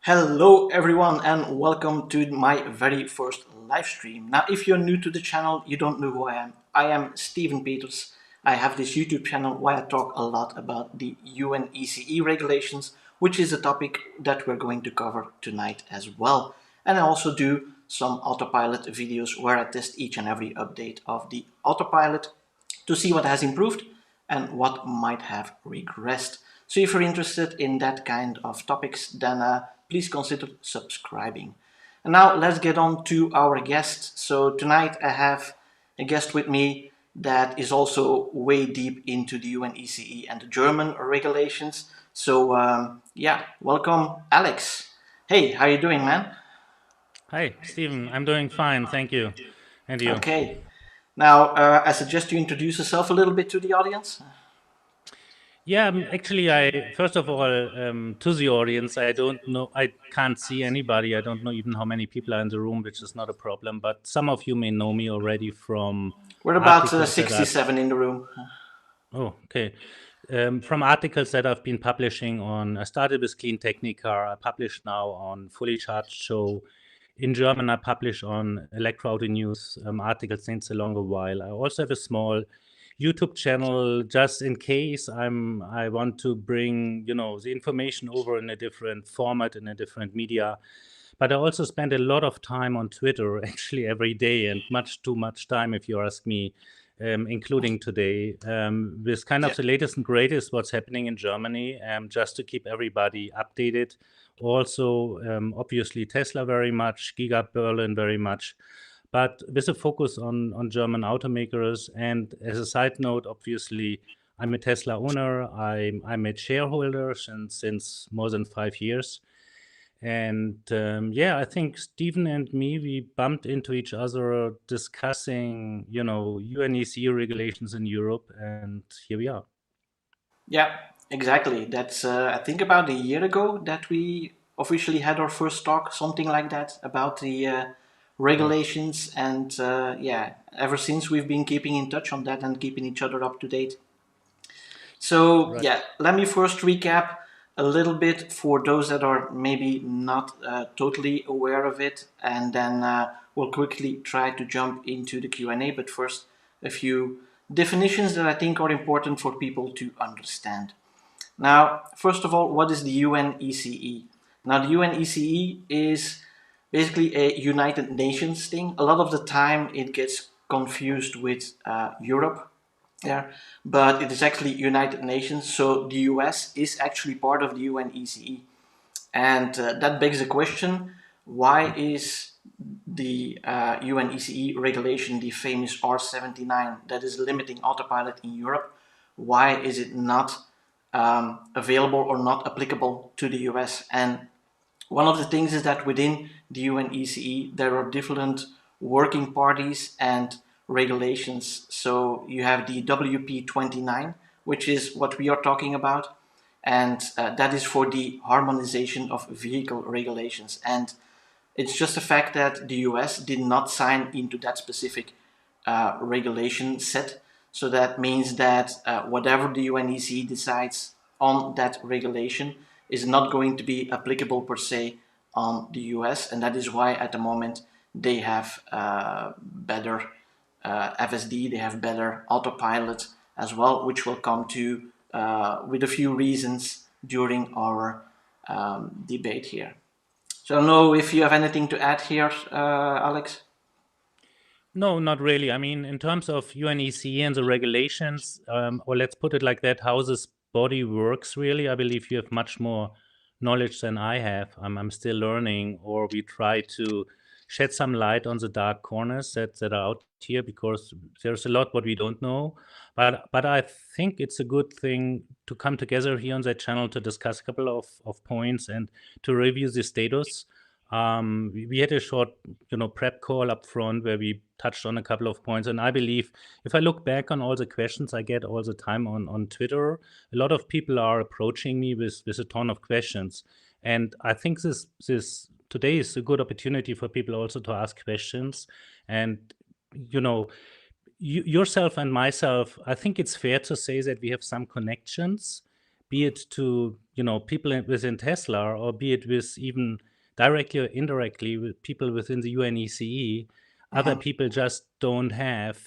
Hello everyone and welcome to my very first live stream. Now if you're new to the channel, you don't know who I am. I am Steven Peters. I have this YouTube channel where I talk a lot about the UNECE regulations, which is a topic that we're going to cover tonight as well. And I also do some autopilot videos where I test each and every update of the autopilot to see what has improved and what might have regressed. So if you're interested in that kind of topics, then please consider subscribing. And now let's get on to our guest. So tonight I have a guest with me that is also way deep into the UNECE and the German regulations. So yeah, welcome Alex. Hey, how you doing, man? Hi, Stephen. I'm doing fine, thank you. And you? Okay. Now I suggest you introduce yourself a little bit to the audience. Yeah, actually, I first of all, to the audience, I don't know, I can't see anybody. I don't know even how many people are in the room, which is not a problem. But some of you may know me already from We're about articles that I've. 67 in the room. Oh, okay. From articles that I've been publishing on. I started with Clean Technica. I publish now on Fully Charged Show. In German, I publish on Electro News articles since a longer while. I also have a small YouTube channel just in case I want to bring the information over in a different format, in a different media. But I also spend a lot of time on Twitter, actually every day, and much too much time, if you ask me, including today, with kind Yeah. of the latest and greatest what's happening in Germany, just to keep everybody updated. Also, obviously, Tesla very much, Giga Berlin very much, but with a focus on German automakers. And as a side note, obviously, I'm a Tesla owner. I'm a shareholder since more than 5 years. And yeah, I think Stephen and me, we bumped into each other discussing, UNECE regulations in Europe, and here we are. Yeah, exactly. That's I think about a year ago that we officially had our first talk, something like that, about the Right. regulations. And yeah, ever since we've been keeping in touch on that and keeping each other up to date. So Right. yeah, let me first recap a little bit for those that are maybe not totally aware of it, and then we'll quickly try to jump into the Q&A. But first, a few definitions that I think are important for people to understand. Now, first of all, what is the UNECE? Now, the UNECE is basically a United Nations thing. A lot of the time it gets confused with Europe, yeah, but it is actually United Nations. So the US is actually part of the UNECE. And that begs the question, why is the UNECE regulation, the famous R79, that is limiting autopilot in Europe, why is it not available or not applicable to the US? And one of the things is that within the UNECE, there are different working parties and regulations. So you have the WP29, which is what we are talking about, and that is for the harmonization of vehicle regulations. And it's just the fact that the US did not sign into that specific regulation set. So that means that whatever the UNEC decides on that regulation is not going to be applicable per se on the US. And that is why at the moment they have better FSD, they have better autopilot as well, which we'll come to with a few reasons during our debate here. So I don't know if you have anything to add here, Alex. No, not really. I mean, in terms of UNECE and the regulations, or let's put it like that, how this body works really, I believe you have much more knowledge than I have. I'm still learning, or we try to shed some light on the dark corners that are out here, because there's a lot what we don't know. But I think it's a good thing to come together here on that channel to discuss a couple of points and to review the status. We had a short, prep call up front where we touched on a couple of points. And I believe if I look back on all the questions I get all the time on Twitter, a lot of people are approaching me with a ton of questions. And I think this today is a good opportunity for people also to ask questions. And, yourself and myself, I think it's fair to say that we have some connections be it to people within Tesla, or be it with even directly or indirectly with people within the UNECE, other people just don't have.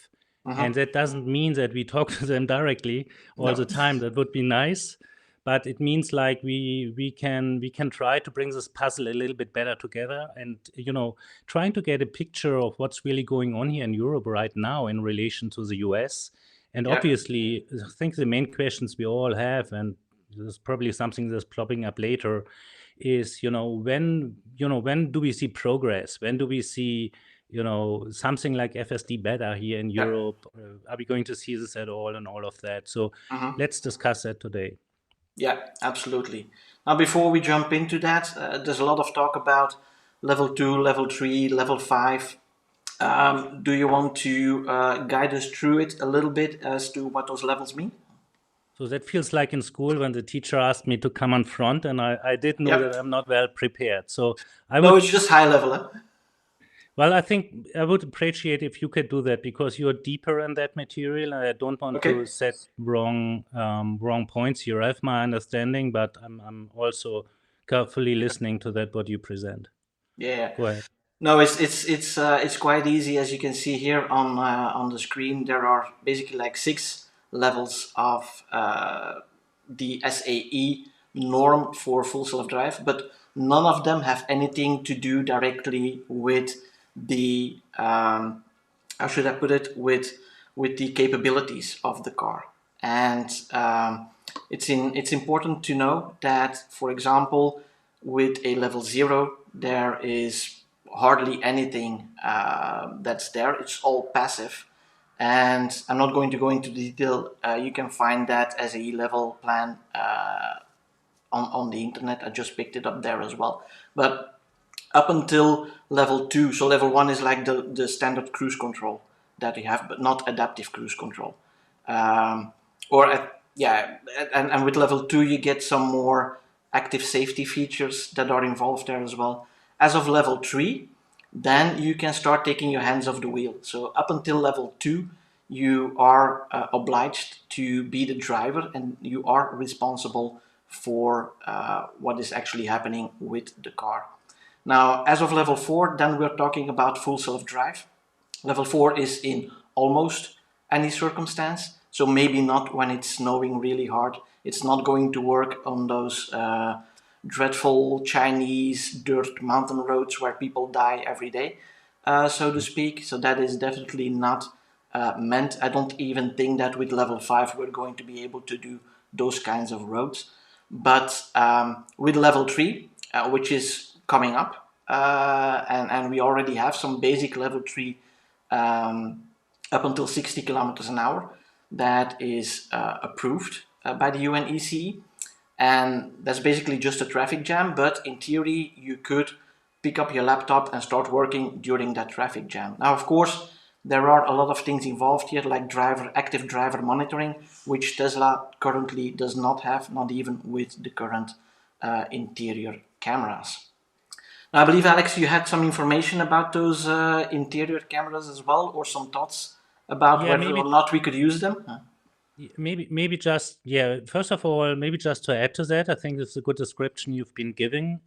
And that doesn't mean that we talk to them directly all the time. That would be nice, but it means like we can try to bring this puzzle a little bit better together, and trying to get a picture of what's really going on here in Europe right now in relation to the US. And obviously, I think the main questions we all have, and this is probably something that's plopping up later, is when do we see progress? When do we see something like FSD beta here in Europe? Are we going to see this at all, and all of that? So let's discuss that today. Yeah, absolutely. Now, before we jump into that, there's a lot of talk about level 2, level 3, level 5. Do you want to guide us through it a little bit as to what those levels mean? So that feels like in school when the teacher asked me to come on front, and I did know that I'm not well prepared. So No, it's just high level. Huh? Well, I think I would appreciate if you could do that, because you're deeper in that material, and I don't want to set wrong points here. I have my understanding, but I'm also carefully listening to that what you present. Yeah. Go ahead. No, it's quite easy, as you can see here on the screen. There are basically like 6 levels of the SAE norm for full self-drive, but none of them have anything to do directly with the how should I put it, with the capabilities of the car. And it's important to know that, for example, with a level 0, there is hardly anything that's there. It's all passive. And I'm not going to go into detail. You can find that as a level plan on the internet. I just picked it up there as well. But up until level 2, so level 1 is like the standard cruise control that you have, but not adaptive cruise control. And with level 2 you get some more active safety features that are involved there as well. As of level 3, then you can start taking your hands off the wheel. So up until level 2, you are obliged to be the driver, and you are responsible for what is actually happening with the car. Now, as of level 4, then we're talking about full self-drive. Level 4 is in almost any circumstance. So maybe not when it's snowing really hard. It's not going to work on those dreadful Chinese dirt mountain roads where people die every day, so to speak. So that is definitely not meant. I don't even think that with level 5 we're going to be able to do those kinds of roads. But with level 3, which is coming up, and we already have some basic level 3 up until 60 kilometers an hour that is approved by the UNECE, and that's basically just a traffic jam, but in theory you could pick up your laptop and start working during that traffic jam. Now, of course, there are a lot of things involved here, like active driver monitoring, which Tesla currently does not have, not even with the current interior cameras. Now, I believe, Alex, you had some information about those interior cameras as well, or some thoughts about whether or not we could use them? Maybe just, first of all, maybe just to add to that, I think it's a good description you've been giving.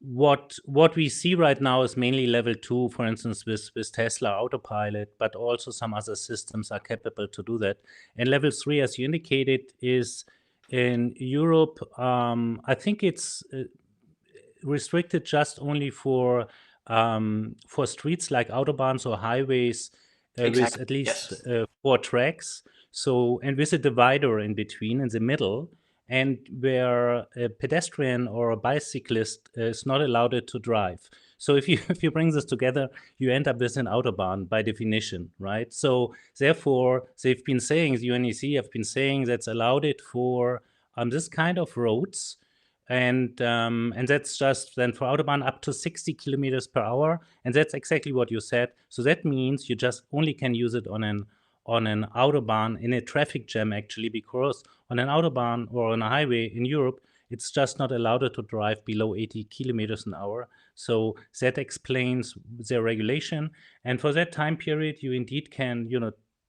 What we see right now is mainly level 2, for instance, with Tesla AutoPilot, but also some other systems are capable to do that. And level 3, as you indicated, is in Europe. I think it's restricted just only for streets like autobahns or highways with at least 4 tracks. So, and with a divider in between, in the middle, and where a pedestrian or a bicyclist is not allowed to drive. So if you bring this together, you end up with an autobahn by definition, right? So therefore, they've been saying, the UNECE have been saying that's allowed it for this kind of roads. And that's just then for autobahn up to 60 kilometers per hour. And that's exactly what you said. So that means you just only can use it on an autobahn in a traffic jam, actually, because on an autobahn or on a highway in Europe, it's just not allowed to drive below 80 kilometers an hour. So that explains their regulation. And for that time period, you indeed can,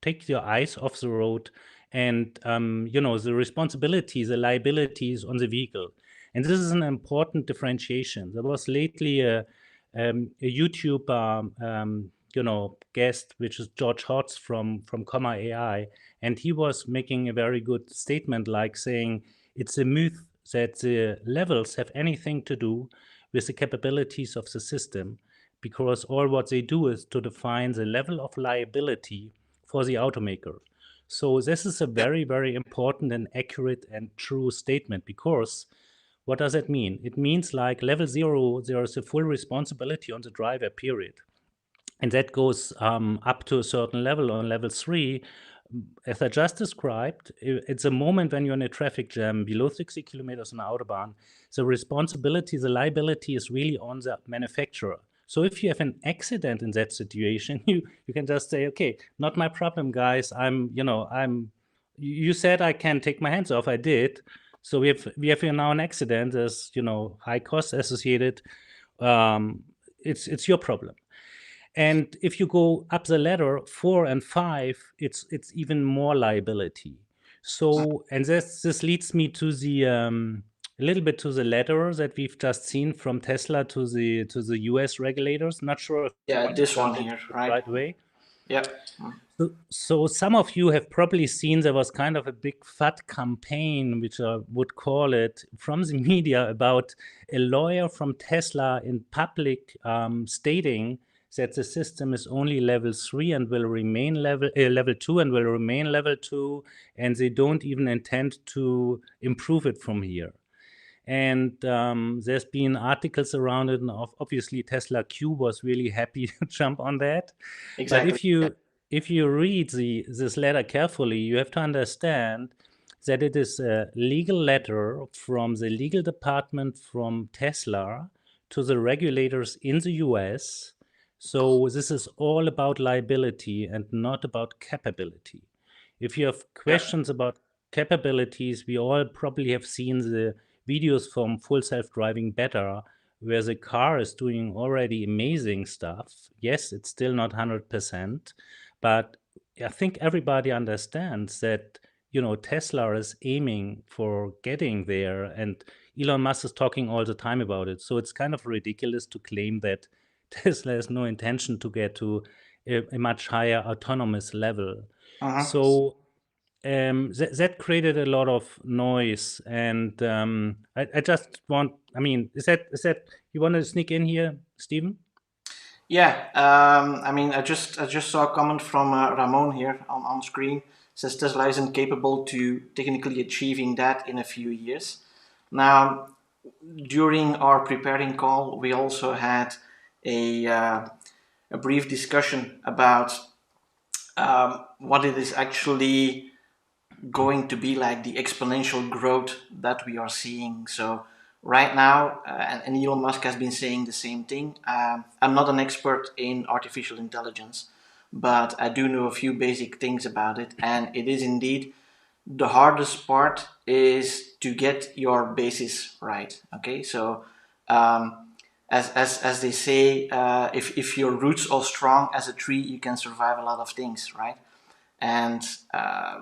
take your eyes off the road and the responsibilities, the liabilities on the vehicle. And this is an important differentiation. There was lately a YouTube guest, which is George Hotz from Comma AI, and he was making a very good statement, like saying it's a myth that the levels have anything to do with the capabilities of the system, because all what they do is to define the level of liability for the automaker. So this is a very, very important and accurate and true statement, because what does it mean? It means like level 0, there is a full responsibility on the driver, period. And that goes up to a certain level. On level 3, as I just described, it's a moment when you're in a traffic jam below 60 kilometers on the Autobahn. The responsibility, the liability is really on the manufacturer. So if you have an accident in that situation, you can just say, okay, not my problem, guys. You said I can take my hands off. I did. So we have here now an accident. There's high costs associated. It's your problem. And if you go up the ladder, 4 and 5, it's even more liability. So, and this leads me to the a little bit to the letter that we've just seen from Tesla to the US regulators. Not sure if Yeah, this one turned into here, the right? right way. Yep. So some of you have probably seen there was kind of a big fat campaign, which I would call it, from the media about a lawyer from Tesla in public stating that the system is only level 3 and will remain level 2 and will remain level 2, and they don't even intend to improve it from here. And there's been articles around it, and obviously Tesla Q was really happy to jump on that. Exactly. But if you read this letter carefully, you have to understand that it is a legal letter from the legal department from Tesla to the regulators in the US. So this is all about liability and not about capability. If you have questions about capabilities, we all probably have seen the videos from Full Self-Driving Beta, where the car is doing already amazing stuff. Yes, it's still not 100%, but I think everybody understands that Tesla is aiming for getting there, and Elon Musk is talking all the time about it. So it's kind of ridiculous to claim that Tesla has no intention to get to a much higher autonomous level. So that created a lot of noise, and I just want. I mean, is that you want to sneak in here, Stephen? Yeah, I mean, I just saw a comment from Ramon here on screen. Says Tesla isn't capable to technically achieving that in a few years. Now, during our preparing call, we also had a brief discussion about what it is actually going to be like, the exponential growth that we are seeing. So right now, and Elon Musk has been saying the same thing. I'm not an expert in artificial intelligence, but I do know a few basic things about it, and it is indeed the hardest part is to get your basis right. Okay, so as they say, if your roots are strong as a tree, you can survive a lot of things, right? And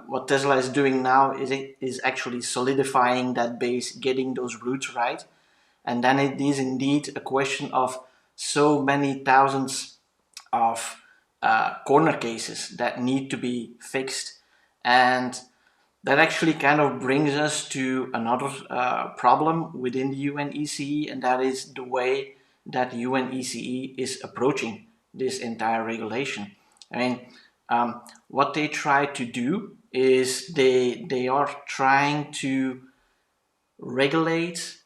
what Tesla is doing now is actually solidifying that base, getting those roots right. And then it is indeed a question of so many thousands of corner cases that need to be fixed. And that actually kind of brings us to another problem within the UNECE, and that is the way that UNECE is approaching this entire regulation. I mean, what they try to do is they are trying to regulate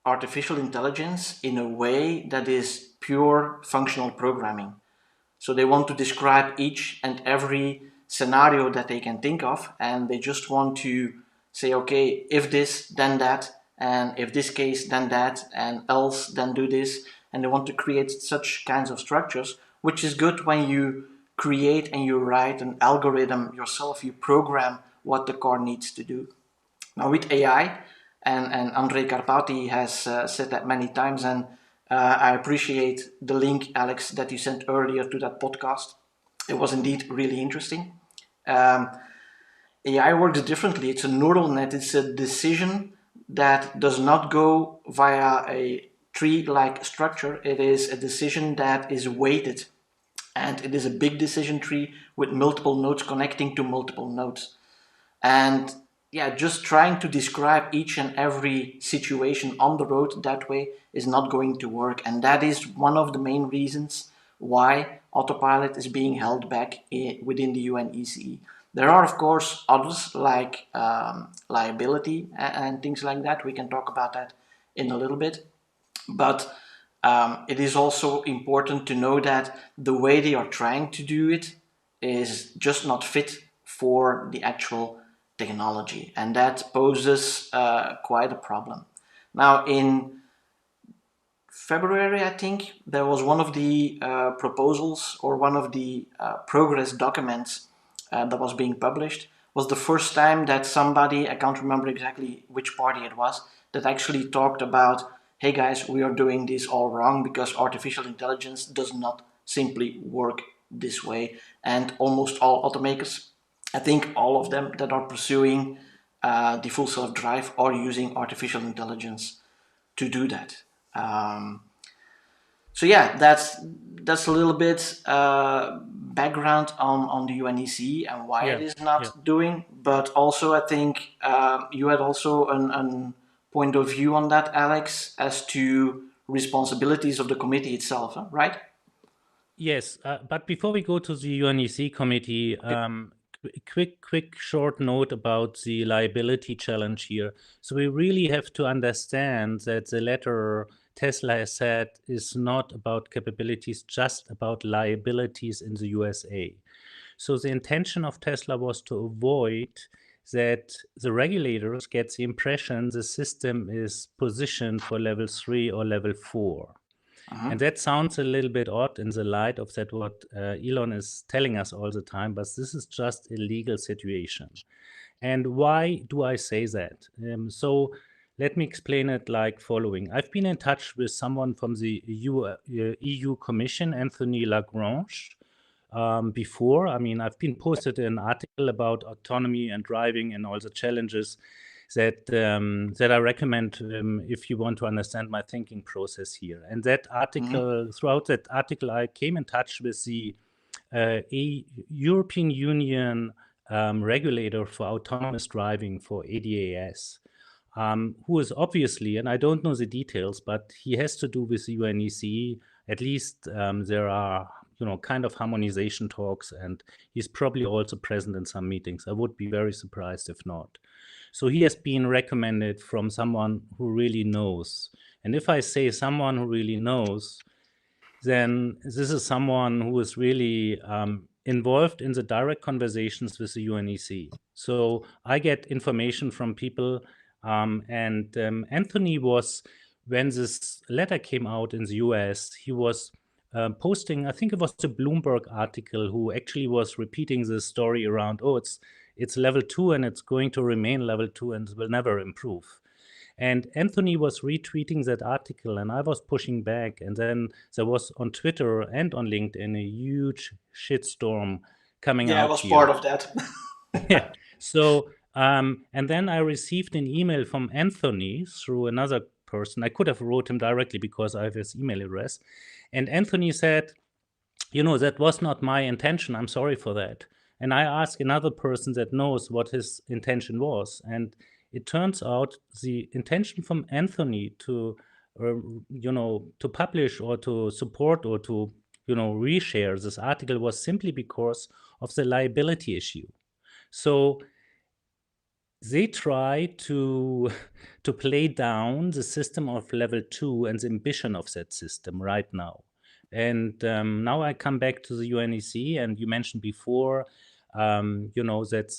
artificial intelligence in a way that is pure functional programming. So they want to describe each and every scenario that they can think of, and they just want to say, okay, if this, then that, and if this case, then that, and else, then do this. And they want to create such kinds of structures, which is good when you create and you write an algorithm yourself, you program what the car needs to do. Now with AI, and Andrei Karpati has said that many times, and I appreciate the link, Alex, that you sent earlier to that podcast. It was indeed really interesting. Um, AI works differently. It's a neural net. It's a decision that does not go via a tree-like structure. It is a decision that is weighted, and it is a big decision tree with multiple nodes connecting to multiple nodes. And yeah, just trying to describe each and every situation on the road that way is not going to work. And that is one of the main reasons why autopilot is being held back within the UNECE. There are, of course, others like liability and things like that. We can talk about that in a little bit. But it is also important to know that the way they are trying to do it is just not fit for the actual technology, and that poses quite a problem. Now, in February, I think, there was one of the proposals or one of the progress documents that was being published. Was the first time that somebody, I can't remember exactly which party it was, that actually talked about, hey guys, we are doing this all wrong because artificial intelligence does not simply work this way. And almost all automakers, I think all of them that are pursuing the full self-drive are using artificial intelligence to do that. Um, so yeah, that's a little bit background on the UNEC and why it Yeah, is yeah. not doing. But also, I think you had also an point of view on that, Alex, as to responsibilities of the committee itself, huh? Right? Yes, but before we go to the UNEC committee, quick short note about the liability challenge here. So we really have to understand that the letter Tesla has said is not about capabilities, just about liabilities in the USA. So the intention of Tesla was to avoid that the regulators get the impression the system is positioned for level 3 or level 4. And that sounds a little bit odd in the light of that what Elon is telling us all the time, but this is just a legal situation. And why do I say that? So let me explain it like following. I've been in touch with someone from the EU Commission, Anthony Lagrange, before. I mean, I've been posted an article about autonomy and driving and all the challenges that I recommend if you want to understand my thinking process here. And that article, throughout that article, I came in touch with the European Union regulator for autonomous driving for ADAS. Who is obviously, and I don't know the details, but he has to do with the UNECE. At least there are, kind of harmonization talks, and he's probably also present in some meetings. I would be very surprised if not. So he has been recommended from someone who really knows. And if I say someone who really knows, then this is someone who is really involved in the direct conversations with the UNEC. So I get information from people, and Anthony was, when this letter came out in the US, he was posting, I think it was a Bloomberg article, who actually was repeating this story around, oh, it's level 2 and it's going to remain level 2 and will never improve. And Anthony was retweeting that article, and I was pushing back. And then there was on Twitter and on LinkedIn a huge shitstorm coming Yeah, I out was here. part of that. Yeah. So, and then I received an email from Anthony through another person. I could have wrote him directly because I have his email address. And Anthony said, that was not my intention. I'm sorry for that. And I asked another person that knows what his intention was. And it turns out the intention from Anthony to, to publish or to support or to, reshare this article was simply because of the liability issue. So they try to to play down the system of level 2 and the ambition of that system right now. And now I come back to the UNEC, and you mentioned before, that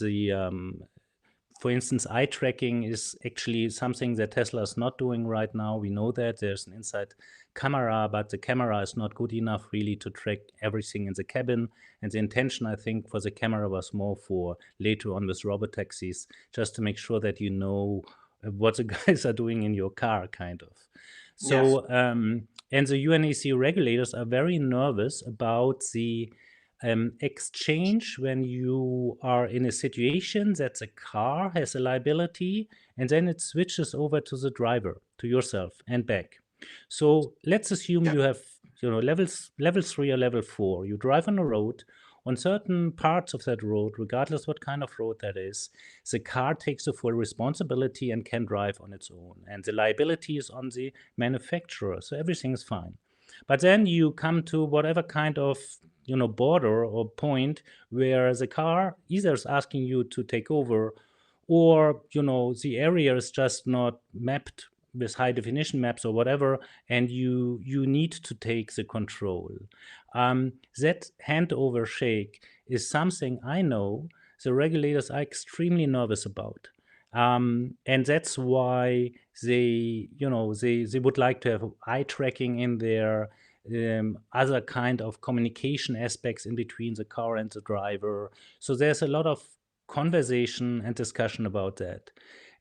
for instance, eye tracking is actually something that Tesla is not doing right now. We know that there's an inside camera, but the camera is not good enough really to track everything in the cabin. And the intention, I think, for the camera was more for later on with robotaxis, just to make sure that you know what the guys are doing in your car, kind of. Yes. So, and the UNEC regulators are very nervous about the exchange when you are in a situation that the car has a liability, and then it switches over to the driver, to yourself and back. So let's assume you have level 3 or level 4. You drive on a road. On certain parts of that road, regardless what kind of road that is, the car takes the full responsibility and can drive on its own. And the liability is on the manufacturer, so everything is fine. But then you come to whatever kind of border or point where the car either is asking you to take over, or the area is just not mapped with high definition maps or whatever, and you need to take the control. That handover shake is something I know the regulators are extremely nervous about. And that's why they would like to have eye tracking in there, other kind of communication aspects in between the car and the driver. So there's a lot of conversation and discussion about that.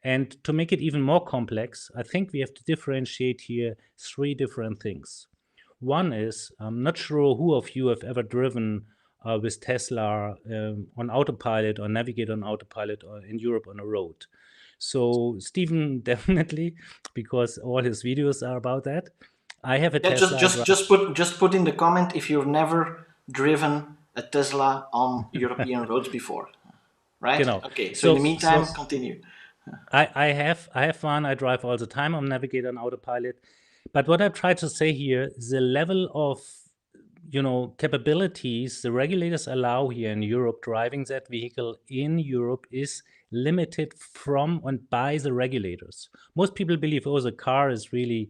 And to make it even more complex, I think we have to differentiate here 3 different things. One is, I'm not sure who of you have ever driven with Tesla on autopilot or navigate on autopilot or in Europe on a road. So Stephen definitely, because all his videos are about that. I have a Tesla. Just put in the comment if you've never driven a Tesla on European roads before, right? Okay. So in the meantime, continue. I have one. I drive all the time on Navigate on autopilot. But what I try to say here, the level of capabilities the regulators allow here in Europe, driving that vehicle in Europe is limited from and by the regulators. Most people believe, oh, the car is really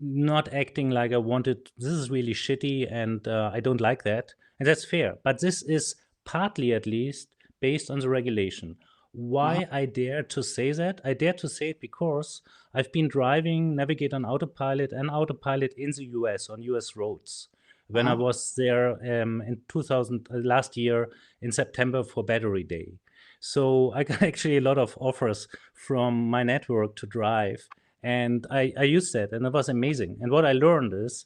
not acting like I wanted. This is really shitty, and I don't like that. And that's fair. But this is partly, at least, based on the regulation. Why I dare to say that? I dare to say it because I've been driving Navigate on Autopilot and Autopilot in the US on US roads. When I was there in 2000 last year in September for Battery Day. So I got actually a lot of offers from my network to drive. And I used that, and it was amazing. And what I learned is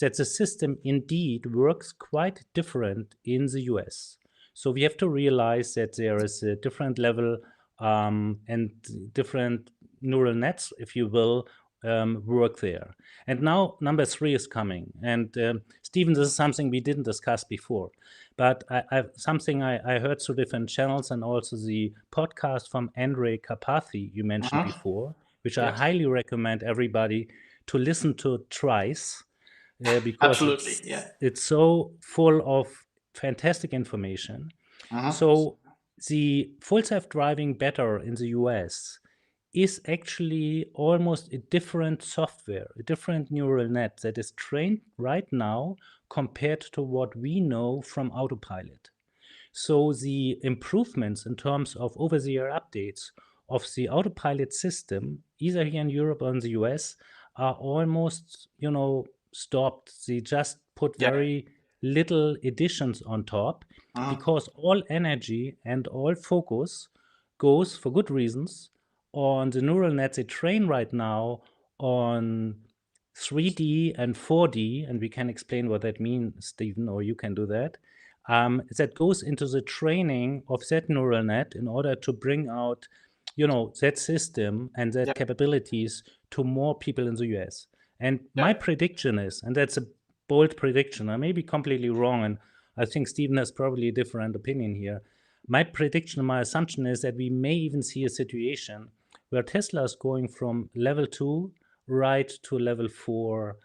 that the system indeed works quite different in the US. So we have to realize that there is a different level and different neural nets, if you will, work there. And now number 3 is coming. And Stephen, this is something we didn't discuss before. But something I heard through different channels, and also the podcast from Andre Karpathy you mentioned before, which I highly recommend everybody to listen to twice, because it's so full of fantastic information. So the full self-driving better in the US is actually almost a different software, a different neural net that is trained right now compared to what we know from autopilot. So the improvements in terms of over-the-air updates of the autopilot system, either here in Europe or in the US, are almost, stopped. They just put very little additions on top, because all energy and all focus goes, for good reasons, on the neural nets they train right now on 3D and 4D, and we can explain what that means, Stephen, or you can do that. That goes into the training of that neural net in order to bring out, that system and that capabilities to more people in the US. And my prediction is, and that's a bold prediction, I may be completely wrong, and I think Stephen has probably a different opinion here. My prediction, my assumption is that we may even see a situation where Tesla is going from level 2 right to level 4,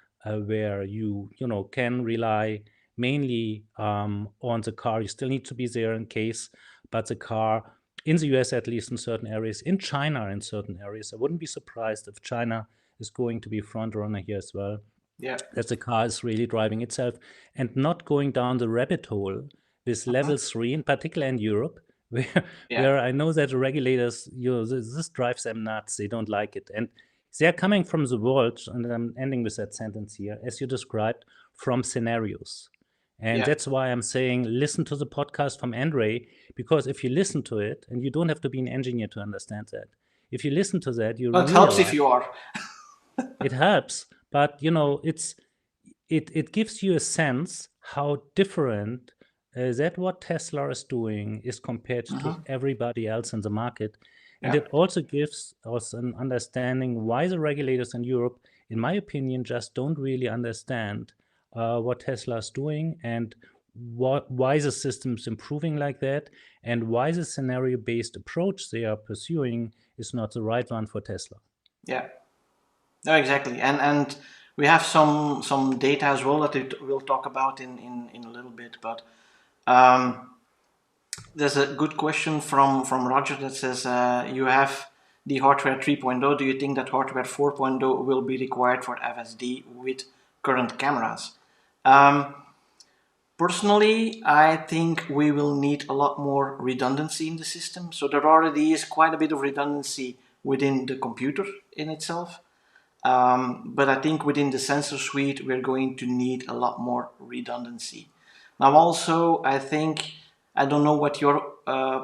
where you can rely mainly on the car. You still need to be there in case, but the car in the US, at least in certain areas, in China in certain areas, I wouldn't be surprised if China is going to be front runner here as well. That the car is really driving itself and not going down the rabbit hole with level 3, in particular in Europe, where I know that the regulators, this drives them nuts. They don't like it. And they're coming from the world, and I'm ending with that sentence here, as you described, from scenarios. And that's why I'm saying listen to the podcast from Andre, because if you listen to it, and you don't have to be an engineer to understand that, if you listen to that, you realize... It helps if you are. It helps, but it gives you a sense how different that what Tesla is doing is compared to everybody else in the market. And Yeah. it also gives us an understanding why the regulators in Europe, in my opinion, just don't really understand what Tesla is doing and why the system is improving like that, and why the scenario-based approach they are pursuing is not the right one for Tesla. Yeah. No, exactly. And we have some data as well that we'll talk about in a little bit. But there's a good question from Roger that says, you have the hardware 3.0. Do you think that hardware 4.0 will be required for FSD with current cameras? Personally, I think we will need a lot more redundancy in the system. So there already is quite a bit of redundancy within the computer in itself. But I think within the sensor suite, we're going to need a lot more redundancy. Now, also, I think, I don't know what your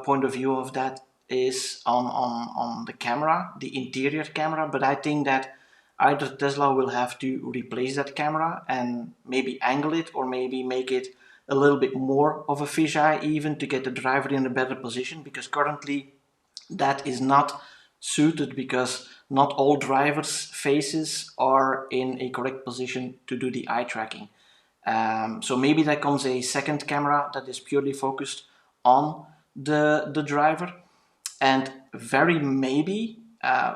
point of view of that is on the camera, the interior camera, but I think that either Tesla will have to replace that camera and maybe angle it, or maybe make it a little bit more of a fisheye even to get the driver in a better position, because currently that is not suited, because not all drivers' faces are in a correct position to do the eye tracking. So maybe there comes a second camera that is purely focused on the driver. And very maybe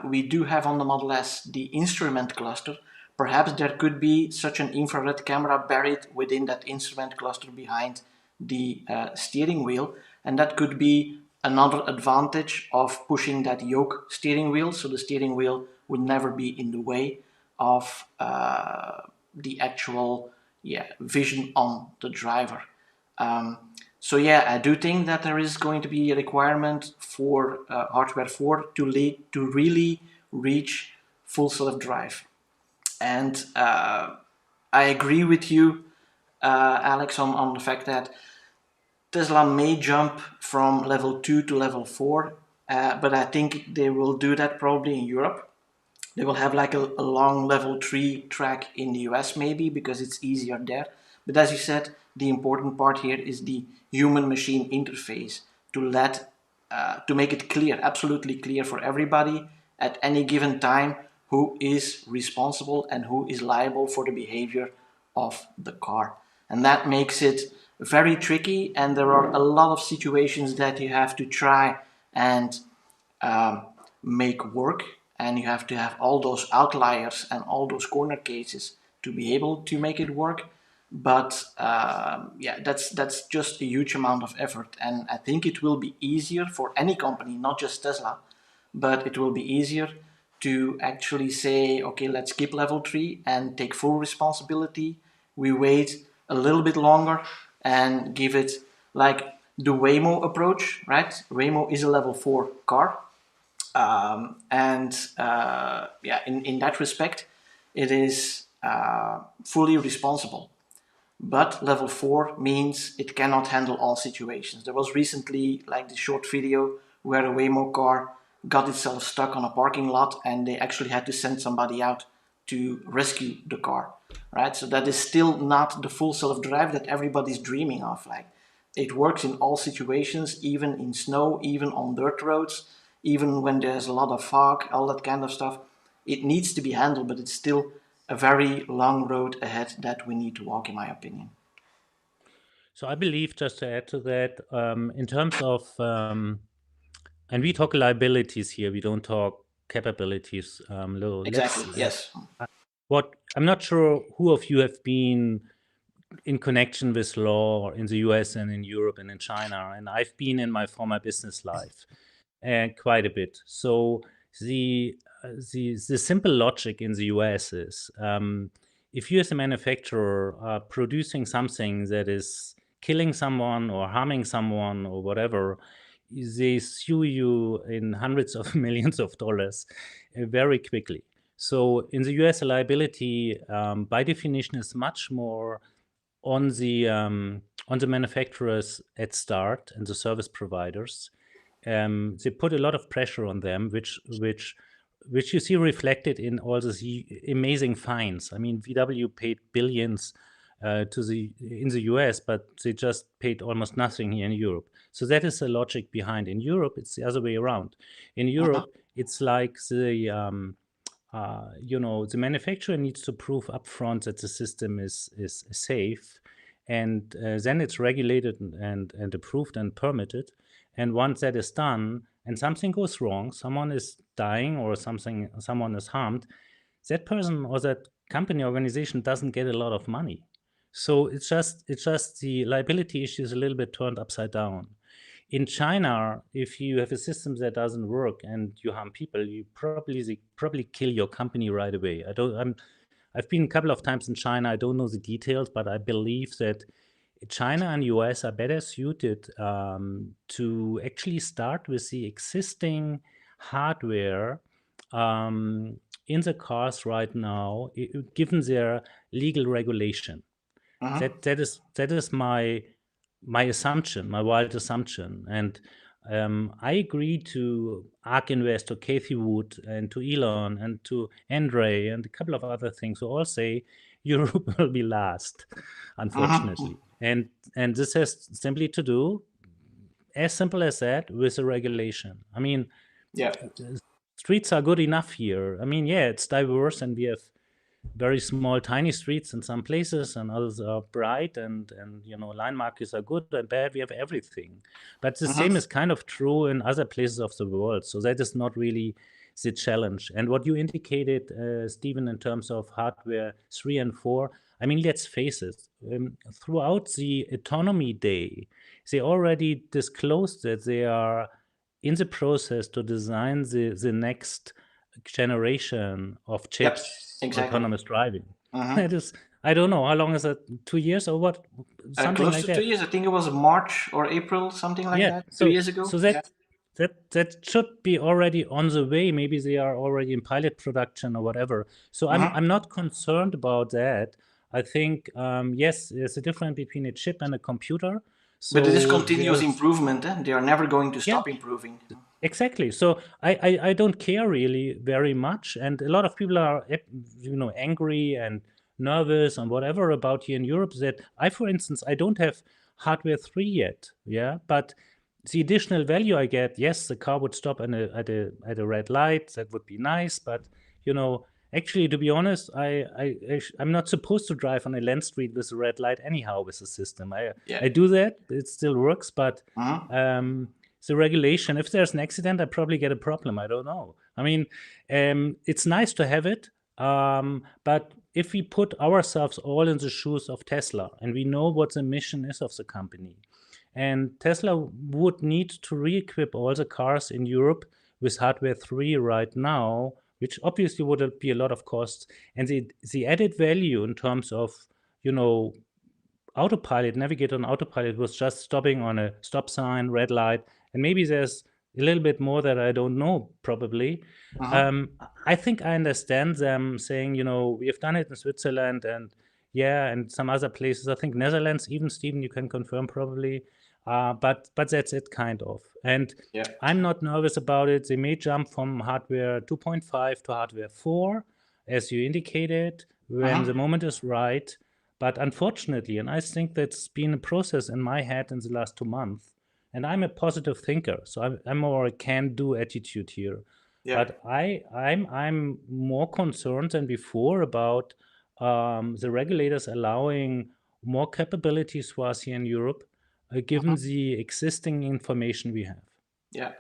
we do have on the Model S the instrument cluster. Perhaps there could be such an infrared camera buried within that instrument cluster behind the steering wheel, and that could be another advantage of pushing that yoke steering wheel, so the steering wheel would never be in the way of the actual vision on the driver. So yeah, I do think that there is going to be a requirement for hardware 4 to really reach full self-drive. And I agree with you, Alex, on the fact that Tesla may jump from level 2 to level 4, but I think they will do that probably in Europe. They will have like a long level 3 track in the US maybe, because it's easier there. But as you said, the important part here is the human-machine interface to make it clear, absolutely clear for everybody at any given time, who is responsible and who is liable for the behavior of the car. And that makes it very tricky, and there are a lot of situations that you have to try and make work, and you have to have all those outliers and all those corner cases to be able to make it work. But yeah, that's just a huge amount of effort, and I think it will be easier for any company, not just Tesla, but it will be easier to actually say, okay, let's skip level 3 and take full responsibility. We wait a little bit longer and give it like the Waymo approach, right? Waymo is a level 4 car. Yeah, in that respect, it is fully responsible. But level 4 means it cannot handle all situations. There was recently like this short video where a Waymo car got itself stuck on a parking lot, and they actually had to send somebody out to rescue the car, right? So that is still not the full self-drive that everybody's dreaming of. Like, it works in all situations, even in snow, even on dirt roads, even when there's a lot of fog, all that kind of stuff. It needs to be handled, but it's still a very long road ahead that we need to walk, in my opinion. So I believe, just to add to that, in terms of, and we talk liabilities here, we don't talk capabilities. Exactly, yes. What I'm not sure who of you have been in connection with law in the US and in Europe and in China, and I've been in my former business life quite a bit. So the simple logic in the US is, if you as a manufacturer are producing something that is killing someone or harming someone or whatever, they sue you in hundreds of millions of dollars very quickly. So in the US, liability by definition is much more on the manufacturers at start and the service providers. They put a lot of pressure on them, which you see reflected in all these amazing fines. I mean, VW paid billions in the US, but they just paid almost nothing here in Europe. So that is the logic behind. In Europe, it's the other way around. In Europe, it's like the manufacturer needs to prove upfront that the system is safe, and then it's regulated and approved and permitted. And once that is done, and something goes wrong, someone is dying or someone is harmed, that person or that company organization doesn't get a lot of money. So it's just the liability issue is a little bit turned upside down. In China, if you have a system that doesn't work and you harm people, you probably kill your company right away. I've been a couple of times in China. I don't know the details, but I believe that China and US are better suited to actually start with the existing hardware in the cars right now, given their legal regulation. That is my assumption, my wild assumption. And I agree to ARK Invest, to Kathy Wood, and to Elon, and to Andre, and a couple of other things who all say Europe will be last, unfortunately. And this has simply to do, as simple as that, with the regulation. I mean, streets are good enough here. I mean, yeah, it's diverse, and we have very small, tiny streets in some places, and others are bright, and line markers are good and bad. We have everything, but the same is kind of true in other places of the world. So that is not really the challenge. And what you indicated, Stephen, in terms of hardware 3 and 4, I mean, let's face it. Throughout the autonomy day, they already disclosed that they are in the process to design the next generation of chips for autonomous driving. That is, I don't know, how long is it? 2 years or what? Something close like to that. 2 years. I think it was March or April, something like that. So, 2 years ago. So that should be already on the way. Maybe they are already in pilot production or whatever. So I'm not concerned about that. I think yes, there's a difference between a chip and a computer. So but it is continuous improvement. They are never going to stop improving. Exactly. So I don't care really very much, and a lot of people are angry and nervous and whatever about here in Europe. That for instance, I don't have hardware 3 yet. Yeah, but the additional value I get, yes, the car would stop at a red light. That would be nice, but actually, to be honest, I'm not supposed to drive on a land street with a red light anyhow with the system. I do that. It still works, but the regulation, if there's an accident, I probably get a problem. I don't know. I mean, it's nice to have it, but if we put ourselves all in the shoes of Tesla, and we know what the mission is of the company, and Tesla would need to re-equip all the cars in Europe with hardware 3 right now, which obviously would be a lot of costs. And the added value in terms of, autopilot, navigate on autopilot, was just stopping on a stop sign, red light, and maybe there's a little bit more that I don't know, probably. I think I understand them saying, we have done it in Switzerland and some other places. I think Netherlands, even, Stephen, you can confirm probably. But that's it, kind of. And I'm not nervous about it. They may jump from hardware 2.5 to hardware 4, as you indicated, when the moment is right. But unfortunately, and I think that's been a process in my head in the last 2 months, and I'm a positive thinker, so I'm more a can-do attitude here. But I'm more concerned than before about the regulators allowing more capabilities for us here in Europe, given the existing information we have. Yeah.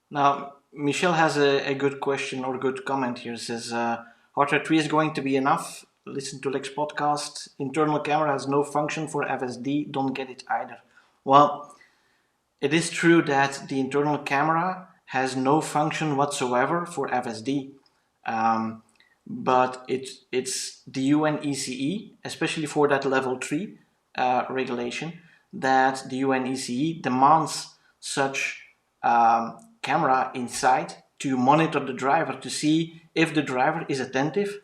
Now, Michelle has a good question or good comment here. It says, hardware 3 is going to be enough. Listen to Lex podcast. Internal camera has no function for FSD. Don't get it either. Well, it is true that the internal camera has no function whatsoever for FSD. But it's the UNECE, especially for that level 3 regulation, that the UNECE demands such camera inside to monitor the driver, to see if the driver is attentive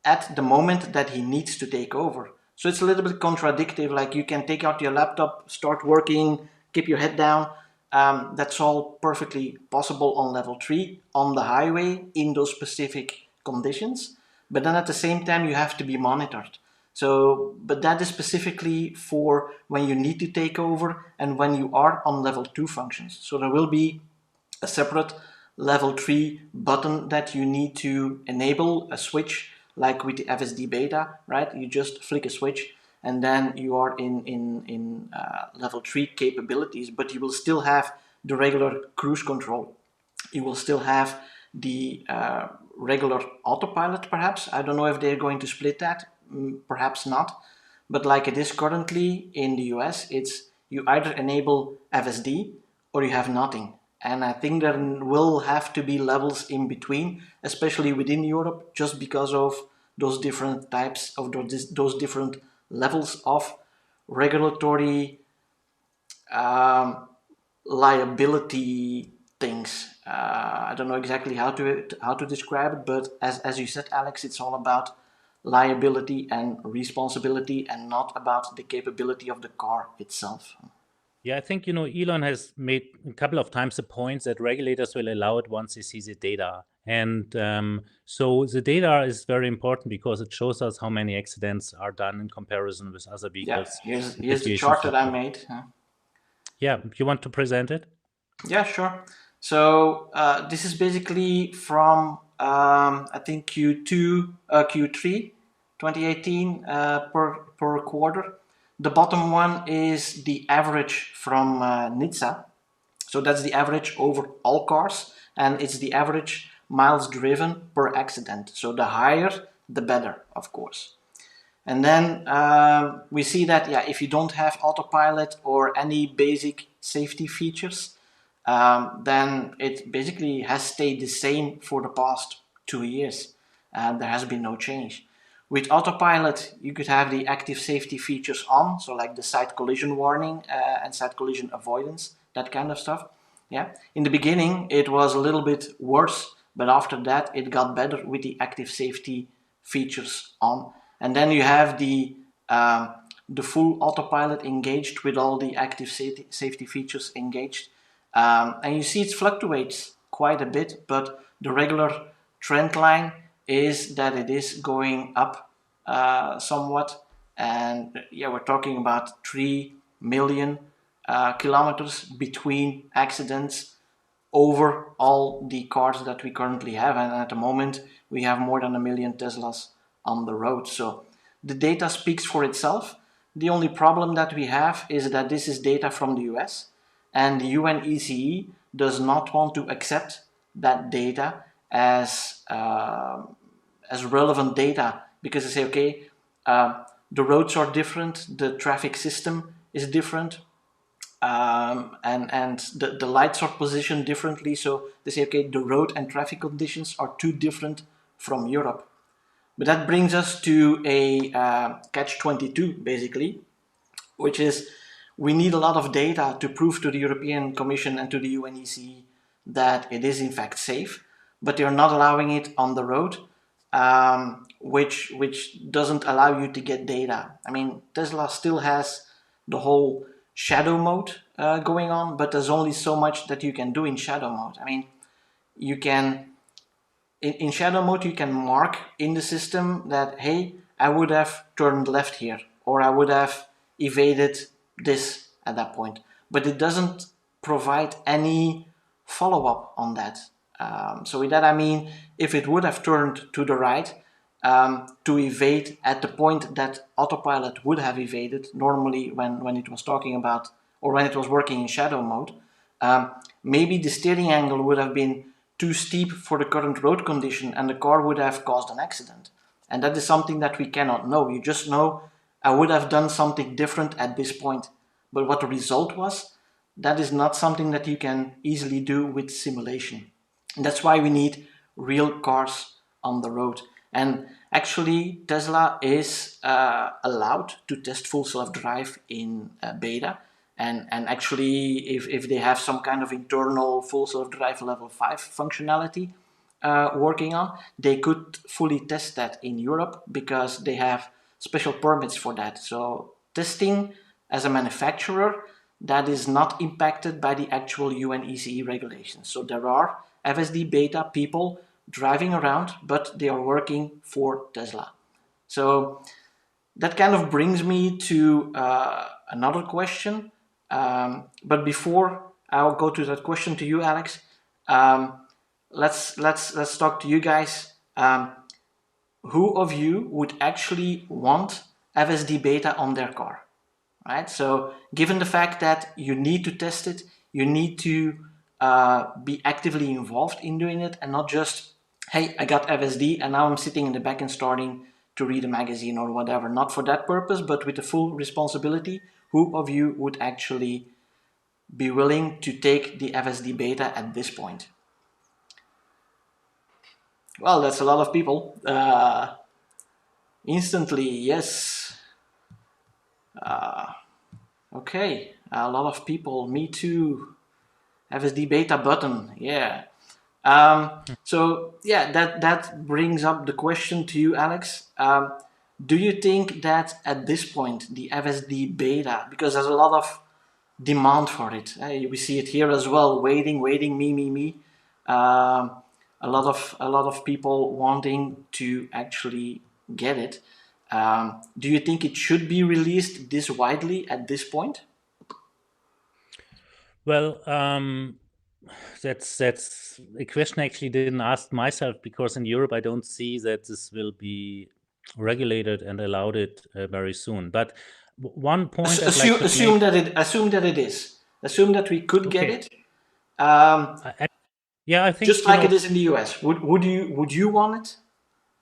at the moment that he needs to take over. So it's a little bit contradictory, like you can take out your laptop, start working, keep your head down. That's all perfectly possible on level 3 on the highway in those specific conditions. But then at the same time, you have to be monitored. So, but that is specifically for when you need to take over and when you are on level 2 functions. So there will be a separate level 3 button that you need to enable, a switch like with the FSD-beta, right? You just flick a switch and then you are in level 3 capabilities, but you will still have the regular cruise control. You will still have the regular autopilot, perhaps. I don't know if they're going to split that, perhaps not. But like it is currently in the US, it's you either enable FSD or you have nothing. And I think there will have to be levels in between, especially within Europe, just because of those different types of those different levels of regulatory liability things. I don't know exactly how to describe it, but as you said, Alex, it's all about liability and responsibility, and not about the capability of the car itself. Yeah, I think, Elon has made a couple of times the point that regulators will allow it once they see the data. And so the data is very important because it shows us how many accidents are done in comparison with other Yeah, vehicles in here's the situations chart that like I that. made. Yeah, you want to present it? Yeah, sure. So this is basically from I think Q3 2018 per quarter. The bottom one is the average from NHTSA. So that's the average over all cars, and it's the average miles driven per accident. So the higher, the better, of course. And then we see that, yeah, if you don't have autopilot or any basic safety features, then it basically has stayed the same for the past 2 years. There has been no change. With autopilot, you could have the active safety features on, so like the side collision warning and side collision avoidance, that kind of stuff. Yeah. In the beginning, it was a little bit worse, but after that, it got better with the active safety features on. And then you have the full autopilot engaged with all the active safety features engaged. And you see it fluctuates quite a bit, but the regular trend line is that it is going up somewhat. And yeah, we're talking about 3 million kilometers between accidents over all the cars that we currently have. And at the moment, we have more than 1 million Teslas on the road. So the data speaks for itself. The only problem that we have is that this is data from the US, and the UNECE does not want to accept that data as relevant data, because they say, okay, the roads are different, the traffic system is different, and the lights are positioned differently. So they say, okay, the road and traffic conditions are too different from Europe. But that brings us to a catch-22, basically, which is we need a lot of data to prove to the European Commission and to the UNECE that it is in fact safe, but they're not allowing it on the road, which doesn't allow you to get data. I mean, Tesla still has the whole shadow mode going on, but there's only so much that you can do in shadow mode. I mean, you can in shadow mode, you can mark in the system that, hey, I would have turned left here, or I would have evaded this at that point. But it doesn't provide any follow-up on that. So with that, I mean, if it would have turned to the right to evade at the point that autopilot would have evaded, normally when it was talking about, or when it was working in shadow mode, maybe the steering angle would have been too steep for the current road condition and the car would have caused an accident. And that is something that we cannot know. You just know I would have done something different at this point. But what the result was, that is not something that you can easily do with simulation. And that's why we need real cars on the road. And actually, Tesla is allowed to test full self-drive in beta. And actually, if they have some kind of internal full self-drive level 5 functionality working on, they could fully test that in Europe because they have special permits for that. So testing as a manufacturer, that is not impacted by the actual UNECE regulations. So there are FSD beta people driving around, but they are working for Tesla. So that kind of brings me to another question. But before I'll go to that question to you, Alex, let's talk to you guys. Who of you would actually want FSD beta on their car? Right. So, given the fact that you need to test it, you need to be actively involved in doing it, and not just, hey, I got FSD and now I'm sitting in the back and starting to read a magazine or whatever. Not for that purpose, but with the full responsibility. Who of you would actually be willing to take the FSD beta at this point? Well, that's a lot of people. Instantly, yes. Okay, a lot of people. Me too. FSD beta button, yeah. So yeah, that brings up the question to you, Alex. Do you think that at this point the FSD beta, because there's a lot of demand for it, we see it here as well, waiting, me. A lot of people wanting to actually get it. Do you think it should be released this widely at this point? Well, that's a question I actually didn't ask myself, because in Europe I don't see that this will be regulated and allowed it very soon. But one point I'd like to Assume make. that it is. Assume that we could get Okay. it. Um, Yeah, I think, just like it is in the US. Would you want it?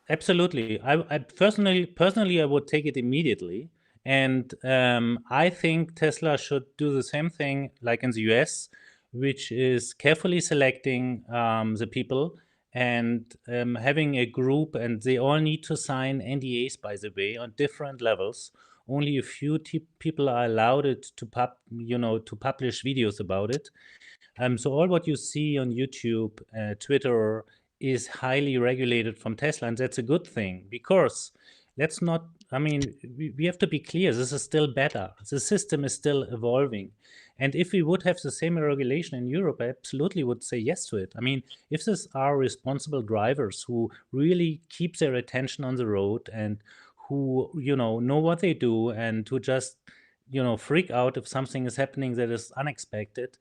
absolutely. I personally I would take it immediately, and I think Tesla should do the same thing like in the US, which is carefully selecting the people and having a group, and they all need to sign NDAs, by the way, on different levels. Only a few people are allowed it to publish videos about it. So all what you see on YouTube, Twitter, is highly regulated from Tesla, and that's a good thing, because let's not. I mean, we have to be clear. This is still beta. The system is still evolving, and if we would have the same regulation in Europe, I absolutely would say yes to it. I mean, if these are responsible drivers who really keep their attention on the road and who know what they do, and who just freak out if something is happening that is unexpected,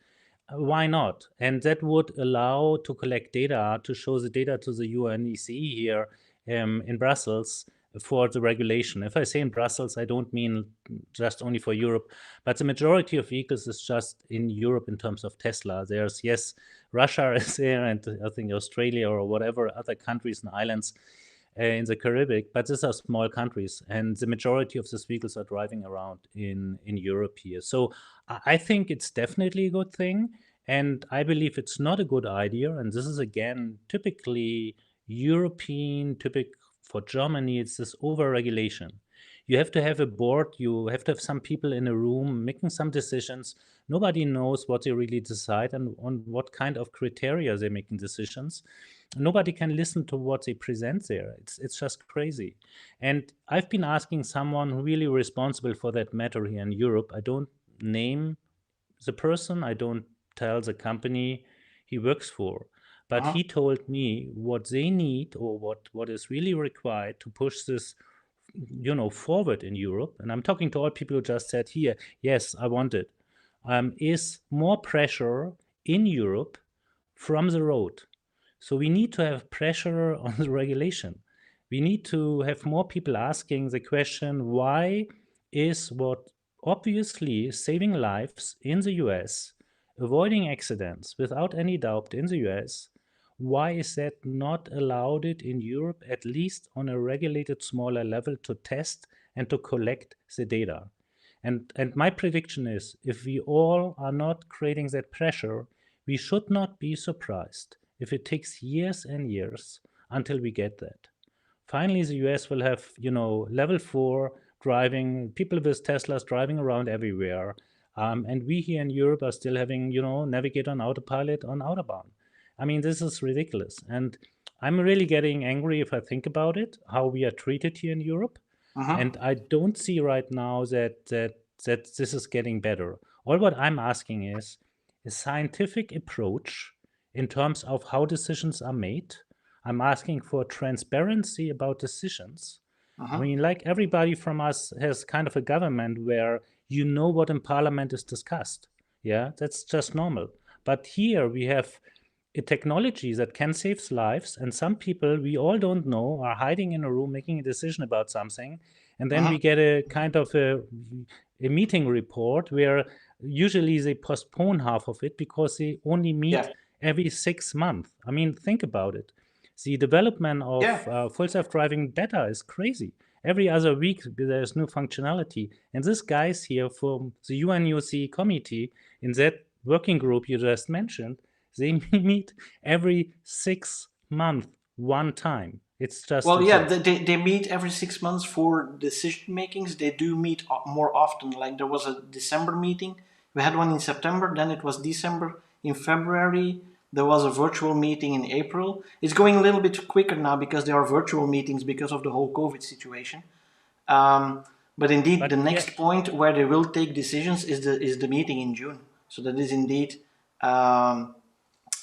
why not? And that would allow to collect data, to show the data to the UNECE here in Brussels for the regulation. If I say in Brussels, I don't mean just only for Europe, but the majority of vehicles is just in Europe in terms of Tesla. There's, yes, Russia is there, and I think Australia or whatever other countries and islands in the Caribbean, but these are small countries, and the majority of these vehicles are driving around in Europe here. So I think it's definitely a good thing, and I believe it's not a good idea. And this is again typically European, typical for Germany. It's this over-regulation. You have to have a board. You have to have some people in a room making some decisions. Nobody knows what they really decide and on what kind of criteria they're making decisions. Nobody can listen to what they present there. It's just crazy. And I've been asking someone really responsible for that matter here in Europe. I don't name the person, I don't tell the company he works for, but Uh-huh. he told me what they need, or what is really required to push this forward in Europe. And I'm talking to all people who just said here, yes, I want it. Is more pressure in Europe from the road. So we need to have pressure on the regulation. We need to have more people asking the question, why is what obviously saving lives in the US, avoiding accidents without any doubt in the US, why is that not allowed it in Europe, at least on a regulated smaller level, to test and to collect the data? And my prediction is, if we all are not creating that pressure, we should not be surprised if it takes years and years until we get that. Finally, the US will have, level 4 driving, people with Teslas driving around everywhere. And we here in Europe are still having, navigate on autopilot on Autobahn. I mean, this is ridiculous. And I'm really getting angry if I think about it, how we are treated here in Europe. Uh-huh. And I don't see right now that this is getting better. All what I'm asking is a scientific approach in terms of how decisions are made. I'm asking for transparency about decisions, I mean, like everybody from us has kind of a government where you know what in parliament is discussed. Yeah, that's just normal. But here we have a technology that can save lives, and some people we all don't know are hiding in a room making a decision about something, and then we get a kind of a meeting report where usually they postpone half of it because they only meet every 6 months. I mean, think about it. The development of full self-driving beta is crazy. Every other week there's new functionality, and these guys here from the UNECE committee in that working group you just mentioned, they meet every 6 months one time. It's just Well, a yeah, joke. they meet every 6 months for decision makings. They do meet more often. Like there was a December meeting. We had one in September. Then it was December. In February, there was a virtual meeting in April. It's going a little bit quicker now because there are virtual meetings because of the whole COVID situation. But indeed, the But yeah, next point where they will take decisions is the meeting in June. So that is indeed, um,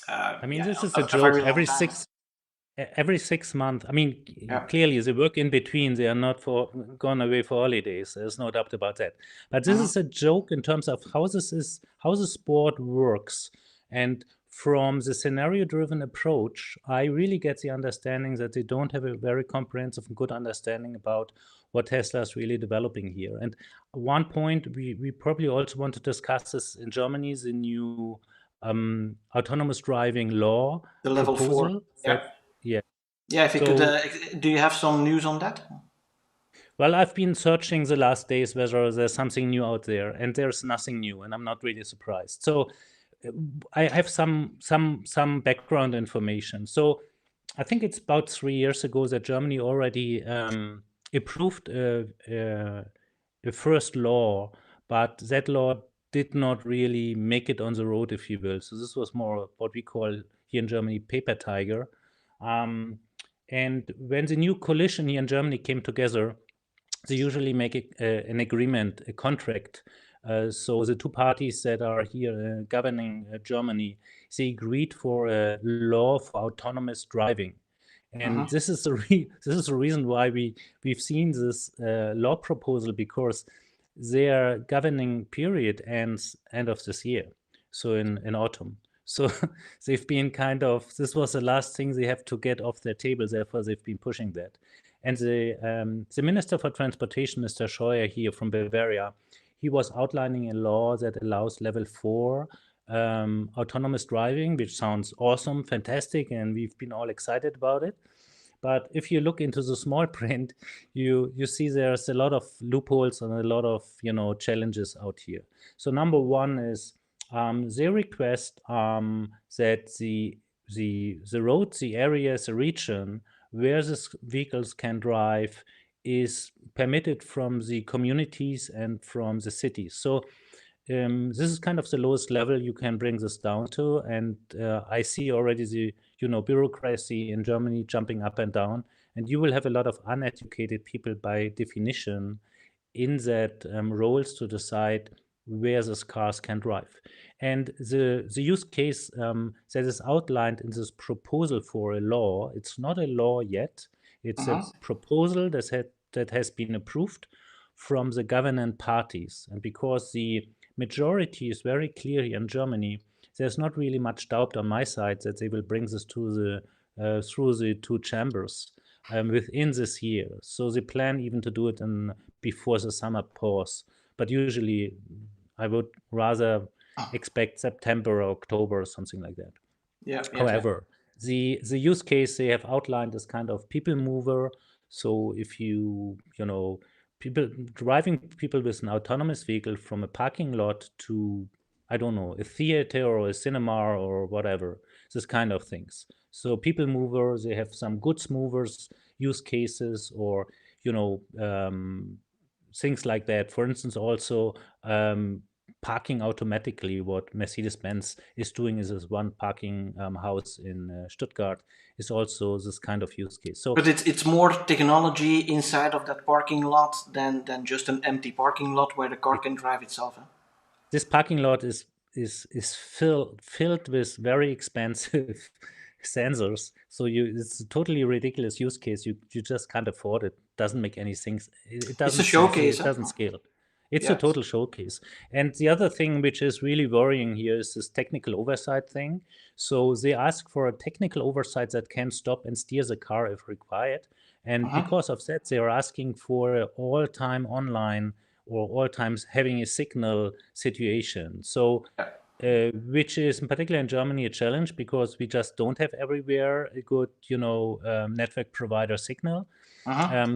I mean, this is a a joke. very long time. Every 6 months. I mean, Yeah. clearly the work in between, they are not for gone away for holidays. There's no doubt about that. But this is a joke in terms of how the sport works. And from the scenario-driven approach, I really get the understanding that they don't have a very comprehensive and good understanding about what Tesla is really developing here. And one point we probably also want to discuss is in Germany, the new autonomous driving law The level 4. proposal Yeah. that, yeah. Yeah, if you could, So, do you have some news on that? well, I've been searching the last days whether there's something new out there, and there's nothing new, and I'm not really surprised. So, uh, I have some background information. So, I think it's about 3 years ago that Germany already approved a first law, but that law did not really make it on the road, if you will. So this was more what we call here in Germany paper tiger. Um, and when the new coalition here in Germany came together, they usually make an agreement, a contract. So the two parties that are here governing Germany, they agreed for a law for autonomous driving. And this is this is the reason why we've seen this law proposal, because their governing period ends end of this year, so in autumn. So they've been kind of, this was the last thing they have to get off their table. Therefore, they've been pushing that. And the Minister for Transportation, Mr. Scheuer here from Bavaria, he was outlining a law that allows level 4 autonomous driving, which sounds awesome, fantastic, and we've been all excited about it. But if you look into the small print, you see there's a lot of loopholes and a lot of challenges out here. So number one is they request that the roads, the areas, the region where these vehicles can drive is permitted from the communities and from the cities. So this is kind of the lowest level you can bring this down to, and I see already the bureaucracy in Germany jumping up and down, and you will have a lot of uneducated people by definition in that roles to decide where these cars can drive. And the use case that is outlined in this proposal for a law, it's not a law yet. It's a proposal that has been approved from the governing parties. And because the majority is very clear here in Germany, there's not really much doubt on my side that they will bring this to the through the two chambers within this year. So they plan even to do it before the summer pause. But usually, I would rather expect September or October or something like that. Yeah. However, the use case they have outlined is kind of people mover. So if people driving people with an autonomous vehicle from a parking lot to, I don't know, a theater or a cinema or whatever, this kind of things. So people movers, they have some goods movers use cases, or things like that. For instance, also parking automatically. What Mercedes-Benz is doing is this one parking house in Stuttgart is also this kind of use case. So, But it's more technology inside of that parking lot than just an empty parking lot where the car can drive itself. Huh? this parking lot is filled with very expensive sensors. So it's a totally ridiculous use case. You just can't afford it. doesn't make any sense. It It's a doesn't showcase, it huh? doesn't scale. It's a Yes. total showcase. And the other thing which is really worrying here is this technical oversight thing. So they ask for a technical oversight that can stop and steer the car if required. And because of that, they are asking for an all-time online or all times having a signal situation. So Yeah. which is in particular in Germany a challenge because we just don't have everywhere a good, network provider signal.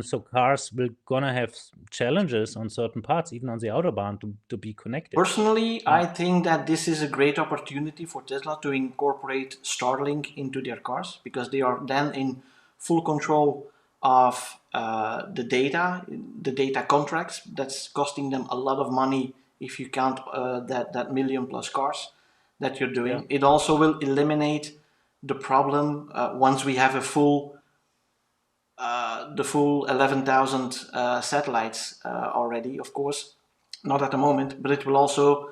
So cars will gonna have challenges on certain parts, even on the autobahn, to be connected. Personally, I think that this is a great opportunity for Tesla to incorporate Starlink into their cars because they are then in full control of the data contracts. That's costing them a lot of money if you count that million plus cars that you're Yeah, doing. It also will eliminate the problem once we have the full 11,000 satellites already, of course, not at the moment, but it will also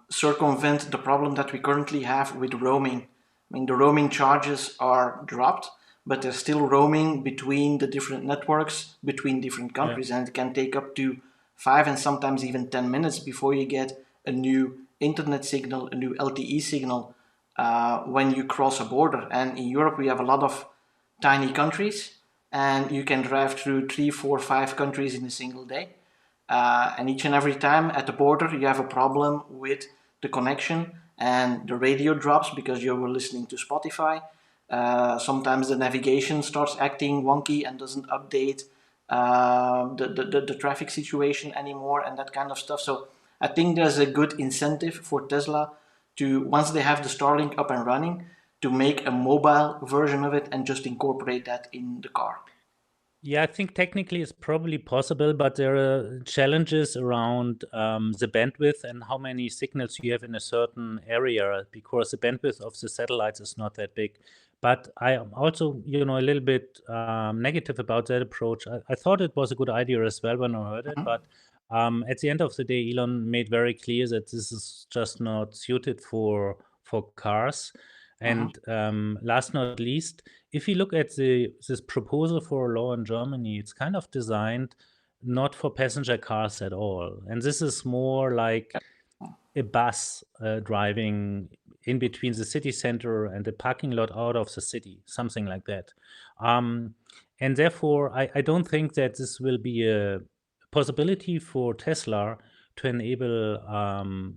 circumvent the problem that we currently have with roaming. I mean, the roaming charges are dropped, but there's still roaming between the different networks, between different yeah, countries, and it can take up to 5 and sometimes even 10 minutes before you get a new internet signal, a new LTE signal when you cross a border. And in Europe, we have a lot of tiny countries, and you can drive through 3, 4, 5 countries in a single day. And each and every time at the border, you have a problem with the connection, and the radio drops because you were listening to Spotify. Sometimes the navigation starts acting wonky and doesn't update the traffic situation anymore and that kind of stuff. So I think there's a good incentive for Tesla to, once they have the Starlink up and running, to make a mobile version of it and just incorporate that in the car. yeah. I think technically it's probably possible, but there are challenges around the bandwidth and how many signals you have in a certain area because the bandwidth of the satellites is not that big. But I am also, a little bit negative about that approach. I thought it was a good idea as well when I heard it, but at the end of the day, Elon made very clear that this is just not suited for cars. Mhm. And last not least, if you look at this proposal for a law in Germany, it's kind of designed not for passenger cars at all, and this is more like a bus driving in between the city center and the parking lot out of the city, something like that. Um, and therefore, I don't think that this will be a possibility for Tesla to enable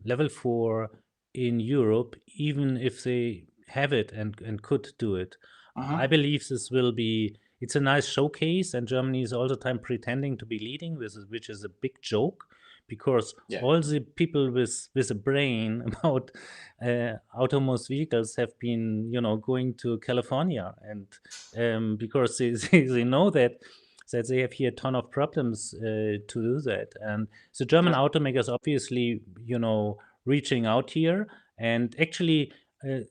level 4 in Europe, even if they have it and could do it. I Mhm. believe this will be. It's a nice showcase, and Germany is all the time pretending to be leading, which is a big joke because Yeah. all the people with a brain about autonomous vehicles have been going to California, and because they know that they have here a ton of problems to do that, and the German Yes. automakers obviously reaching out here, and actually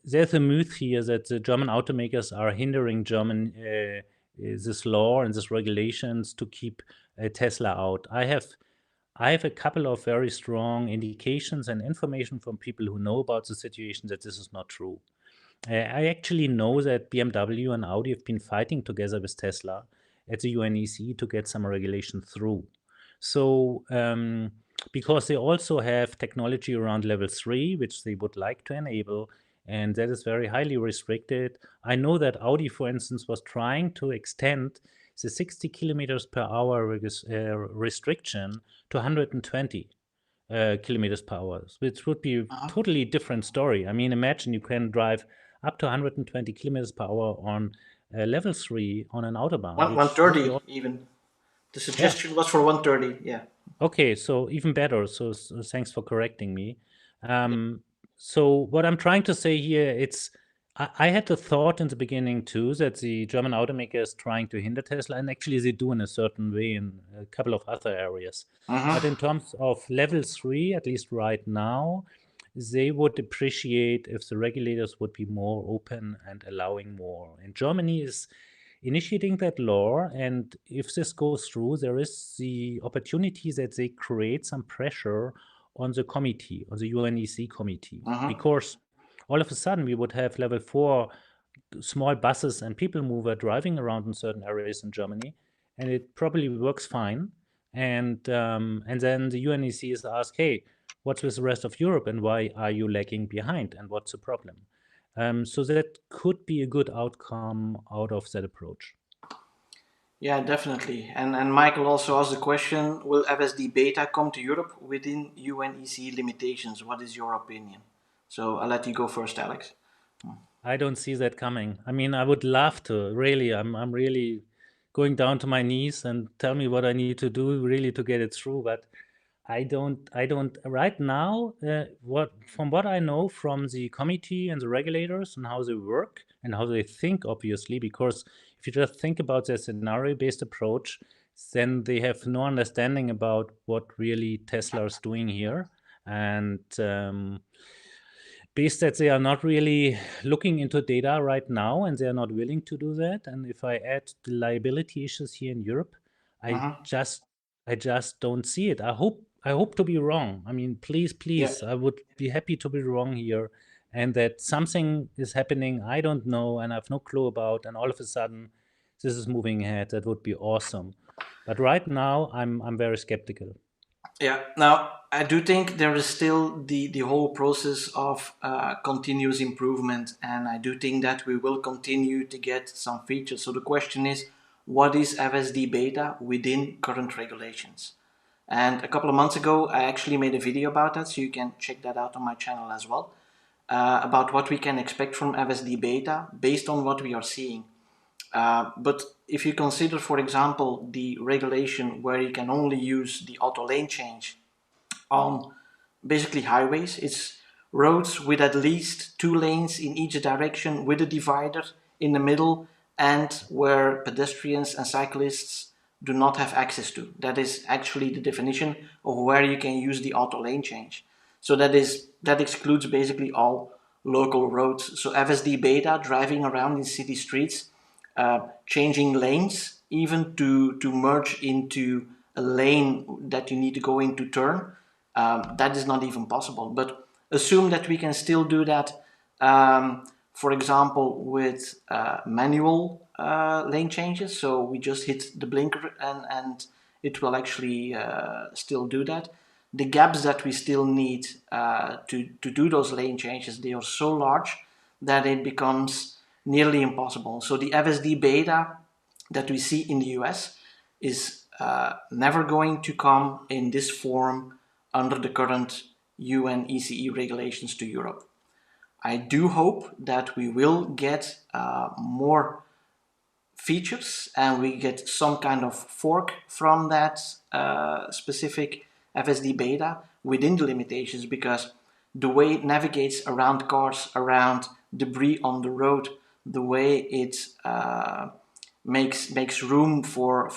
there's a myth here that the German automakers are hindering German this law and these regulations to keep Tesla out. I have a couple of very strong indications and information from people who know about the situation that this is not true. I actually know that BMW and Audi have been fighting together with Tesla at the UNECE to get some regulation through. So, because they also have technology around level 3, which they would like to enable, and that is very highly restricted. I know that Audi, for instance, was trying to extend the 60 kilometers per hour restriction to 120 kilometers per hour, which would be a Uh-huh. totally different story. I mean, imagine you can drive up to 120 kilometers per hour on level 3 on an autobahn, One which would be, thirty even. The yeah, suggestion was for 130. Yeah. okay, so even better. So thanks for correcting me. Yeah. So what I'm trying to say here, I had the thought in the beginning too that the German automaker is trying to hinder Tesla, and actually they do in a certain way in a couple of other areas. But in Mm-hmm. terms of level 3, at least right now, they would appreciate if the regulators would be more open and allowing more. And Germany is initiating that law, and if this goes through, there is the opportunity that they create some pressure on the committee, on the UNEC committee, Mm-hmm. because all of a sudden we would have level 4 small buses and people mover driving around in certain areas in Germany, and it probably works fine. And then the UNEC is asked, hey, what's with the rest of Europe, and why are you lagging behind, and what's the problem? So that could be a good outcome out of that approach. Yeah, definitely. And Michael also asked the question, will FSD beta come to Europe within UNEC limitations? What is your opinion? So I'll let you go first, Alex. I don't see that coming. I mean, I would love to. Really, I'm really going down to my knees and tell me what I need to do really to get it through. But I don't right now. From what I know from the committee and the regulators and how they work and how they think, obviously, because if you just think about their scenario-based approach, then they have no understanding about what really Tesla is doing here, and based that they are not really looking into data right now, and they are not willing to do that. And if I add the liability issues here in Europe, I Mm-hmm. just don't see it. I hope to be wrong. I mean, Yeah. please, I would be happy to be wrong here, and that something is happening I don't know and I have no clue about, and all of a sudden this is moving ahead. That would be awesome. But right now, I'm very skeptical. Yeah. Now, I do think there is still the whole process of continuous improvement, and I do think that we will continue to get some features. So the question is, what is FSD beta within current regulations? And a couple of months ago, I actually made a video about that, so you can check that out on my channel as well, about what we can expect from FSD beta based on what we are seeing. But if you consider, for example, the regulation where you can only use the auto lane change on basically highways, it's roads with at least 2 lanes in each direction with a divider in the middle, and where pedestrians and cyclists do not have access to. That is actually the definition of where you can use the auto lane change. So that excludes basically all local roads. So FSD beta, driving around in city streets, changing lanes, even to merge into a lane that you need to go in to turn, that is not even possible. But assume that we can still do that, for example, with manual lane changes. So we just hit the blinker and it will actually still do that. The gaps that we still need to do those lane changes, they are so large that it becomes nearly impossible. So the FSD beta that we see in the US is never going to come in this form under the current UNECE regulations to Europe. I do hope that we will get more features and we get some kind of fork from that specific FSD beta within the limitations, because the way it navigates around cars, around debris on the road, the way it makes room for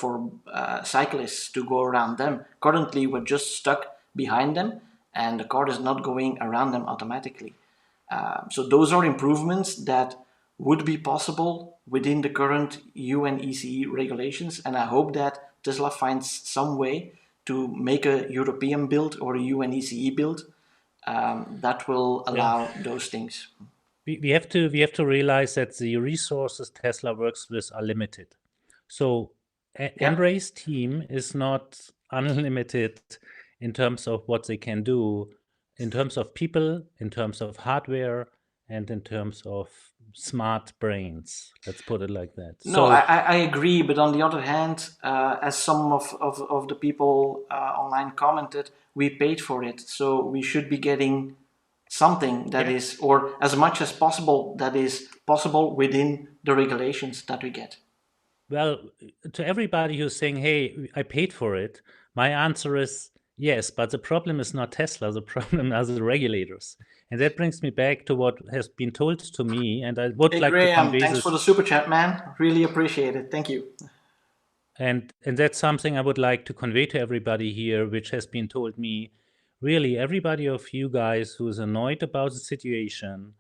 cyclists to go around them. Currently, we're just stuck behind them, and the car is not going around them automatically. So those are improvements that would be possible within the current UNECE regulations, and I hope that Tesla finds some way to make a European build or a UNECE build that will Yeah. allow those things. We have to realize that the resources Tesla works with are limited. So Yeah. Andre's team is not unlimited in terms of what they can do, in terms of people, in terms of hardware, and in terms of smart brains. Let's put it like that. No, So I agree, but on the other hand, as some of the people online commented, we paid for it, so we should be getting something that yeah, is, or as much as possible, that is possible within the regulations that we get. well, to everybody who's saying, hey, I paid for it, my answer is yes, but the problem is not Tesla, the problem are the regulators. And that brings me back to what has been told to me, and I would Hey like to Graham, convey thanks for this. the super chat, man. Really appreciate it. Thank you. And that's something I would like to convey to everybody here, which has been told me. Really, everybody of you guys who's annoyed about the situation,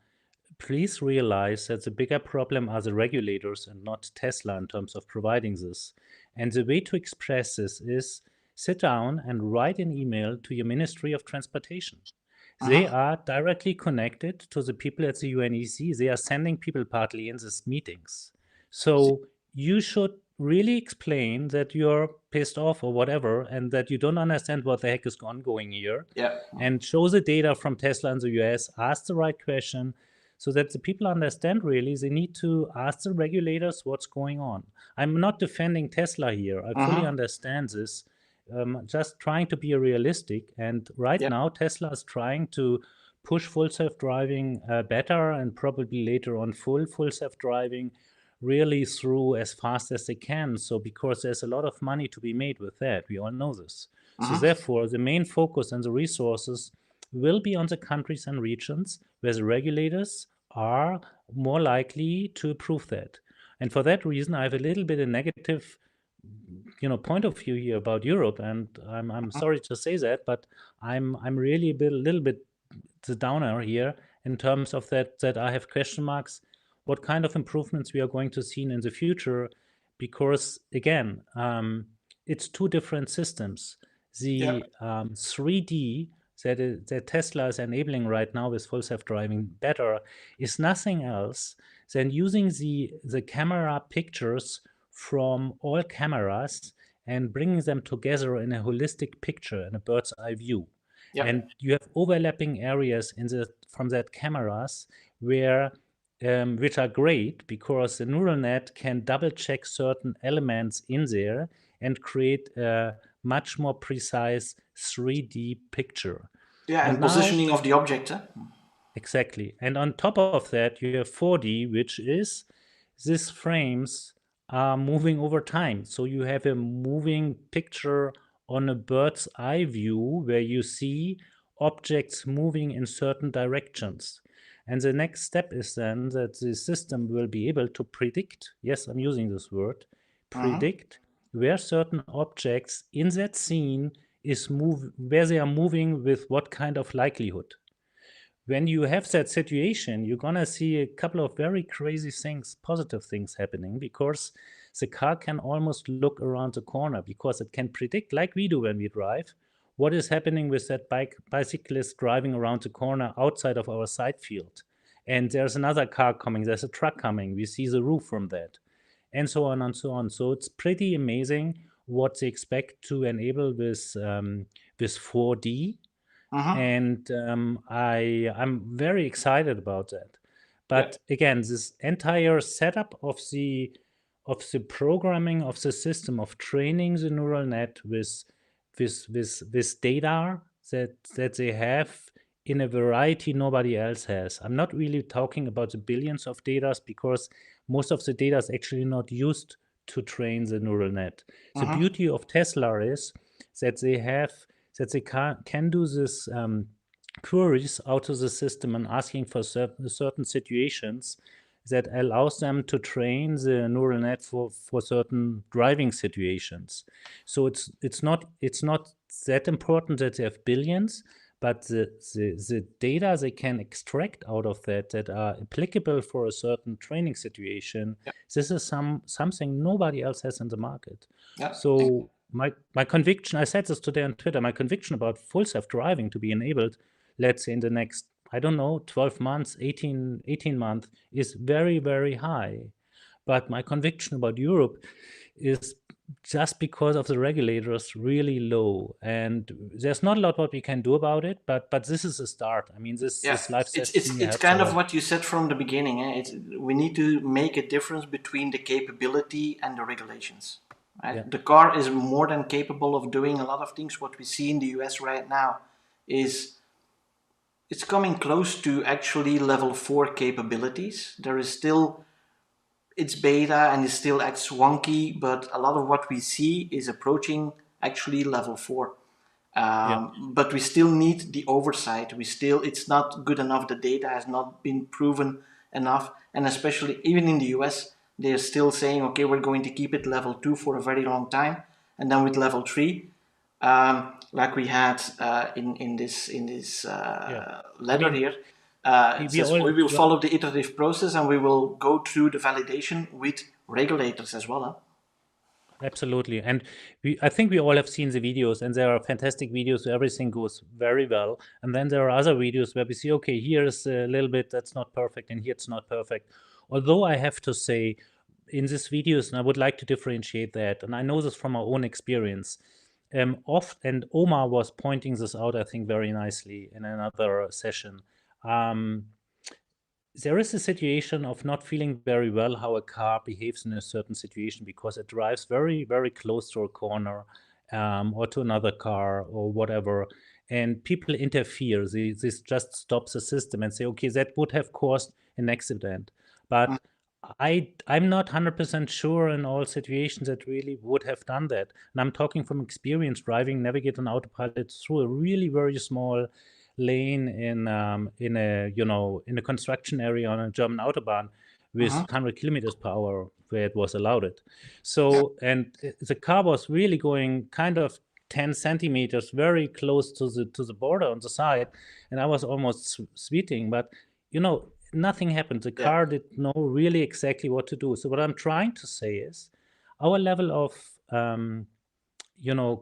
please realize that the bigger problem are the regulators and not Tesla in terms of providing this. And the way to express this is sit down and write an email to your Ministry of Transportation. They Mm-hmm. are directly connected to the people at the UNEC. They are sending people partly in these meetings. So you should really explain that you're pissed off or whatever, and that you don't understand what the heck is ongoing here, Yeah. and show the data from Tesla in the US, ask the right question, so that the people understand really they need to ask the regulators what's going on. I'm not defending Tesla here. I fully understand this. Just trying to be realistic. And right now, Tesla is trying to push full self-driving better, and probably later on full self-driving really through as fast as they can. So because there's a lot of money to be made with that, we all know this. So therefore, the main focus and the resources will be on the countries and regions where the regulators are more likely to approve that. And for that reason, I have a little bit of negative point of view here about Europe, and I'm sorry to say that, but I'm really a little bit the downer here in terms of that I have question marks what kind of improvements we are going to see in the future, because again, it's two different systems. The 3D that Tesla is enabling right now with full self-driving better is nothing else than using the camera pictures from all cameras and bringing them together in a holistic picture, in a bird's eye view. And you have overlapping areas from that cameras where which are great because the neural net can double check certain elements in there and create a much more precise 3D picture. Yeah, and positioning of the object. Exactly. And on top of that, you have 4D, which is these frames are moving over time. So you have a moving picture on a bird's eye view where you see objects moving in certain directions. And the next step is then that the system will be able to predict, yes, I'm using this word, predict where certain objects in that scene where they are moving with what kind of likelihood. When you have that situation, you're going to see a couple of very crazy things, positive things happening, because the car can almost look around the corner because it can predict, like we do when we drive, what is happening with that bicyclist driving around the corner outside of our sight field. And there's another car coming, there's a truck coming, we see the roof from that, and so on and so on. So it's pretty amazing what they expect to enable with 4D. And I'm very excited about that. But again, this entire setup of the programming of the system, of training the neural net with data that they have in a variety nobody else has. I'm not really talking about the billions of data, because most of the data is actually not used to train the neural net. The beauty of Tesla is that they can do this queries out of the system and asking for certain situations that allows them to train the neural net for certain driving situations. So it's not that important that they have billions, but the data they can extract out of that are applicable for a certain training situation, this is something nobody else has in the market. So my conviction, I said this today on Twitter, my conviction about full self-driving to be enabled, let's say in the next, I don't know, 12 months, 18 months, is very, very high. But my conviction about Europe is just because of the regulators really low. And there's not a lot what we can do about it, but this is a start. I mean, this live session it's kind of what you said from the beginning. We need to make a difference between the capability and the regulations. Right? The car is more than capable of doing a lot of things. What we see in the US right now is it's coming close to actually level 4 capabilities. There is still, it's beta and it still acts wonky, but a lot of what we see is approaching actually level 4. But we still need the oversight. It's not good enough. The data has not been proven enough. And especially even in the US, they're still saying, okay, we're going to keep it level 2 for a very long time. And then with level 3, like we had in this letter here, it says we will follow the iterative process and we will go through the validation with regulators as well. Absolutely. And I think we all have seen the videos, and there are fantastic videos where everything goes very well. And then there are other videos where we see, okay, here's a little bit that's not perfect, and here it's not perfect. Although I have to say, in these videos, and I would like to differentiate that, and I know this from our own experience. And Omar was pointing this out, I think, very nicely in another session. There is a situation of not feeling very well how a car behaves in a certain situation because it drives very, very close to a corner or to another car or whatever. And people interfere. This just stops the system and say, okay, that would have caused an accident. But I'm not 100% sure in all situations that really would have done that. And I'm talking from experience driving Navigate on Autopilot through a really very small lane in a construction area on a German autobahn with 100 kilometers per hour where it was allowed it. So and the car was really going kind of 10 centimeters very close to the border on the side, and I was almost speeding, but nothing happened. The car did know really exactly what to do. So what I'm trying to say is our level of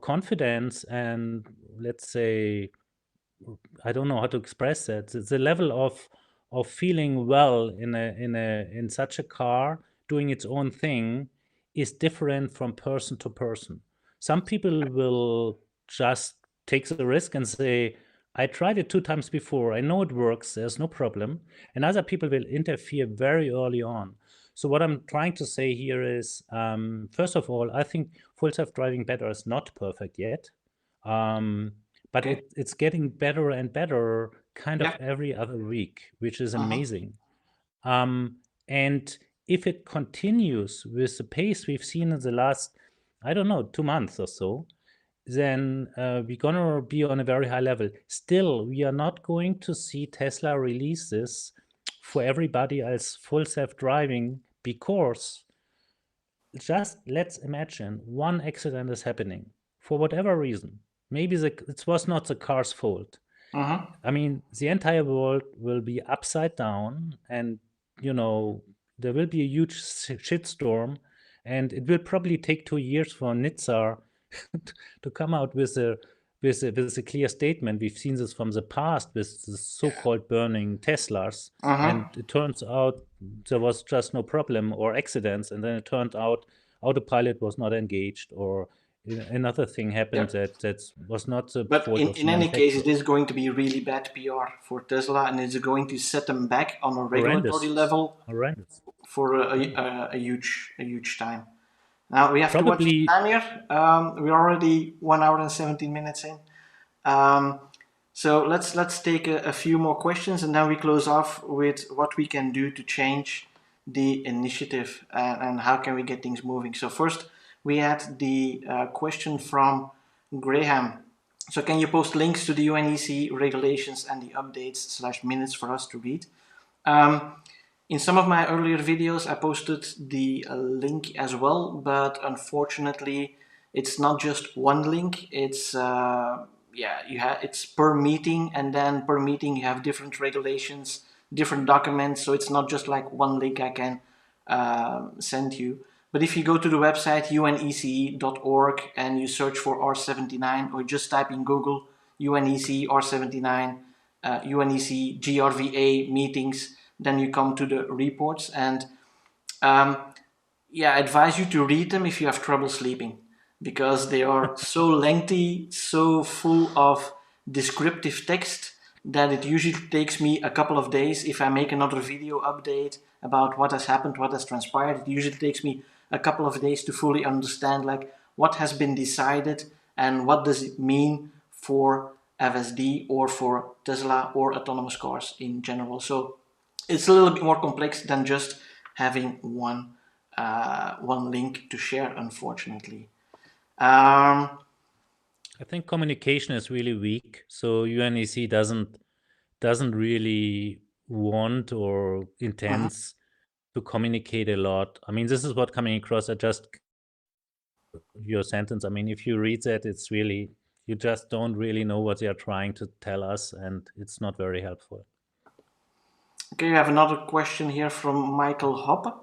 confidence and, let's say, I don't know how to express that. The level of feeling well in such a car doing its own thing is different from person to person. Some people will just take the risk and say, I tried it 2 times before. I know it works. There's no problem. And other people will interfere very early on. So what I'm trying to say here is, first of all, I think full self-driving beta is not perfect yet. But it's getting better and better kind of every other week, which is amazing. And if it continues with the pace we've seen in the last, I don't know, 2 months or so, then we're going to be on a very high level. Still, we are not going to see Tesla release this for everybody as full self-driving because just let's imagine one accident is happening for whatever reason. Maybe it was not the car's fault. I mean, the entire world will be upside down, and there will be a huge shitstorm, and it will probably take 2 years for NHTSA to come out with a clear statement. We've seen this from the past with the so-called burning Teslas, and it turns out there was just no problem or accidents, and then it turned out autopilot was not engaged, or another thing happened that was not the But fault of the in any case, it manufacturer. is going to be really bad PR for Tesla, and it's going to set them back on a regulatory Horrendous, level horrendous. for a huge time. Now we have to watch the Probably time here. We're already 1 hour and 17 minutes in. So let's take a few more questions, and then we close off with what we can do to change the initiative and how can we get things moving. So first, we had the question from Graham. So can you post links to the UNECE regulations and the updates/minutes for us to read? In some of my earlier videos, I posted the link as well, but unfortunately, it's not just one link. It's it's per meeting, and then per meeting you have different regulations, different documents. So it's not just like one link I can send you. But if you go to the website unece.org and you search for R79, or just type in Google UNECE R79, UNECE GRVA meetings, then you come to the reports, and I advise you to read them if you have trouble sleeping, because they are so lengthy, so full of descriptive text that it usually takes me a couple of days. If I make another video update about what has happened, what has transpired, it usually takes me a couple of days to fully understand like what has been decided and what does it mean for FSD or for Tesla or autonomous cars in general. So it's a little bit more complex than just having one link to share, unfortunately. I think communication is really weak. So UNEC doesn't really want or intends to communicate a lot. I mean, this is what coming across. I just your sentence. I mean, if you read that, it's really you just don't really know what they are trying to tell us, and it's not very helpful. Okay, we have another question here from Michael Hoppe.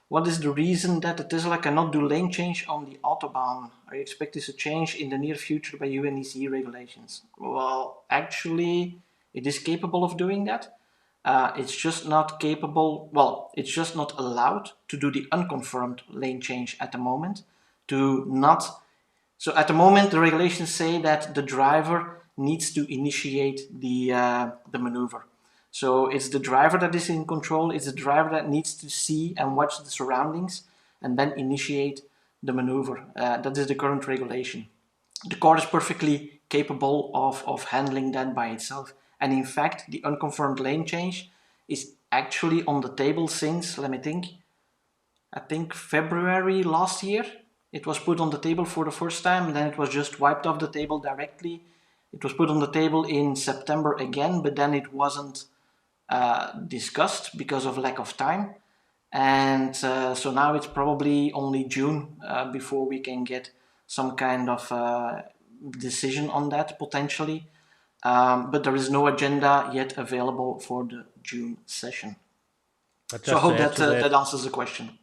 What is the reason that the Tesla cannot do lane change on the Autobahn? Are you expect this to change in the near future by UNECE regulations? Well, actually, it is capable of doing that. It's just not capable, well, it's just not allowed to do the unconfirmed lane change at the moment. So at the moment, the regulations say that the driver needs to initiate the maneuver. So it's the driver that is in control. It's the driver that needs to see and watch the surroundings and then initiate the maneuver. That is the current regulation. The car is perfectly capable of handling that by itself. And in fact, the unconfirmed lane change is actually on the table since, let me think, I think February last year. It was put on the table for the first time, and then it was just wiped off the table directly. It was put on the table in September again, but then it wasn't discussed because of lack of time. And so now it's probably only June before we can get some kind of decision on that potentially. But there is no agenda yet available for the June session. But So I just to hope add that to that, that answers the question.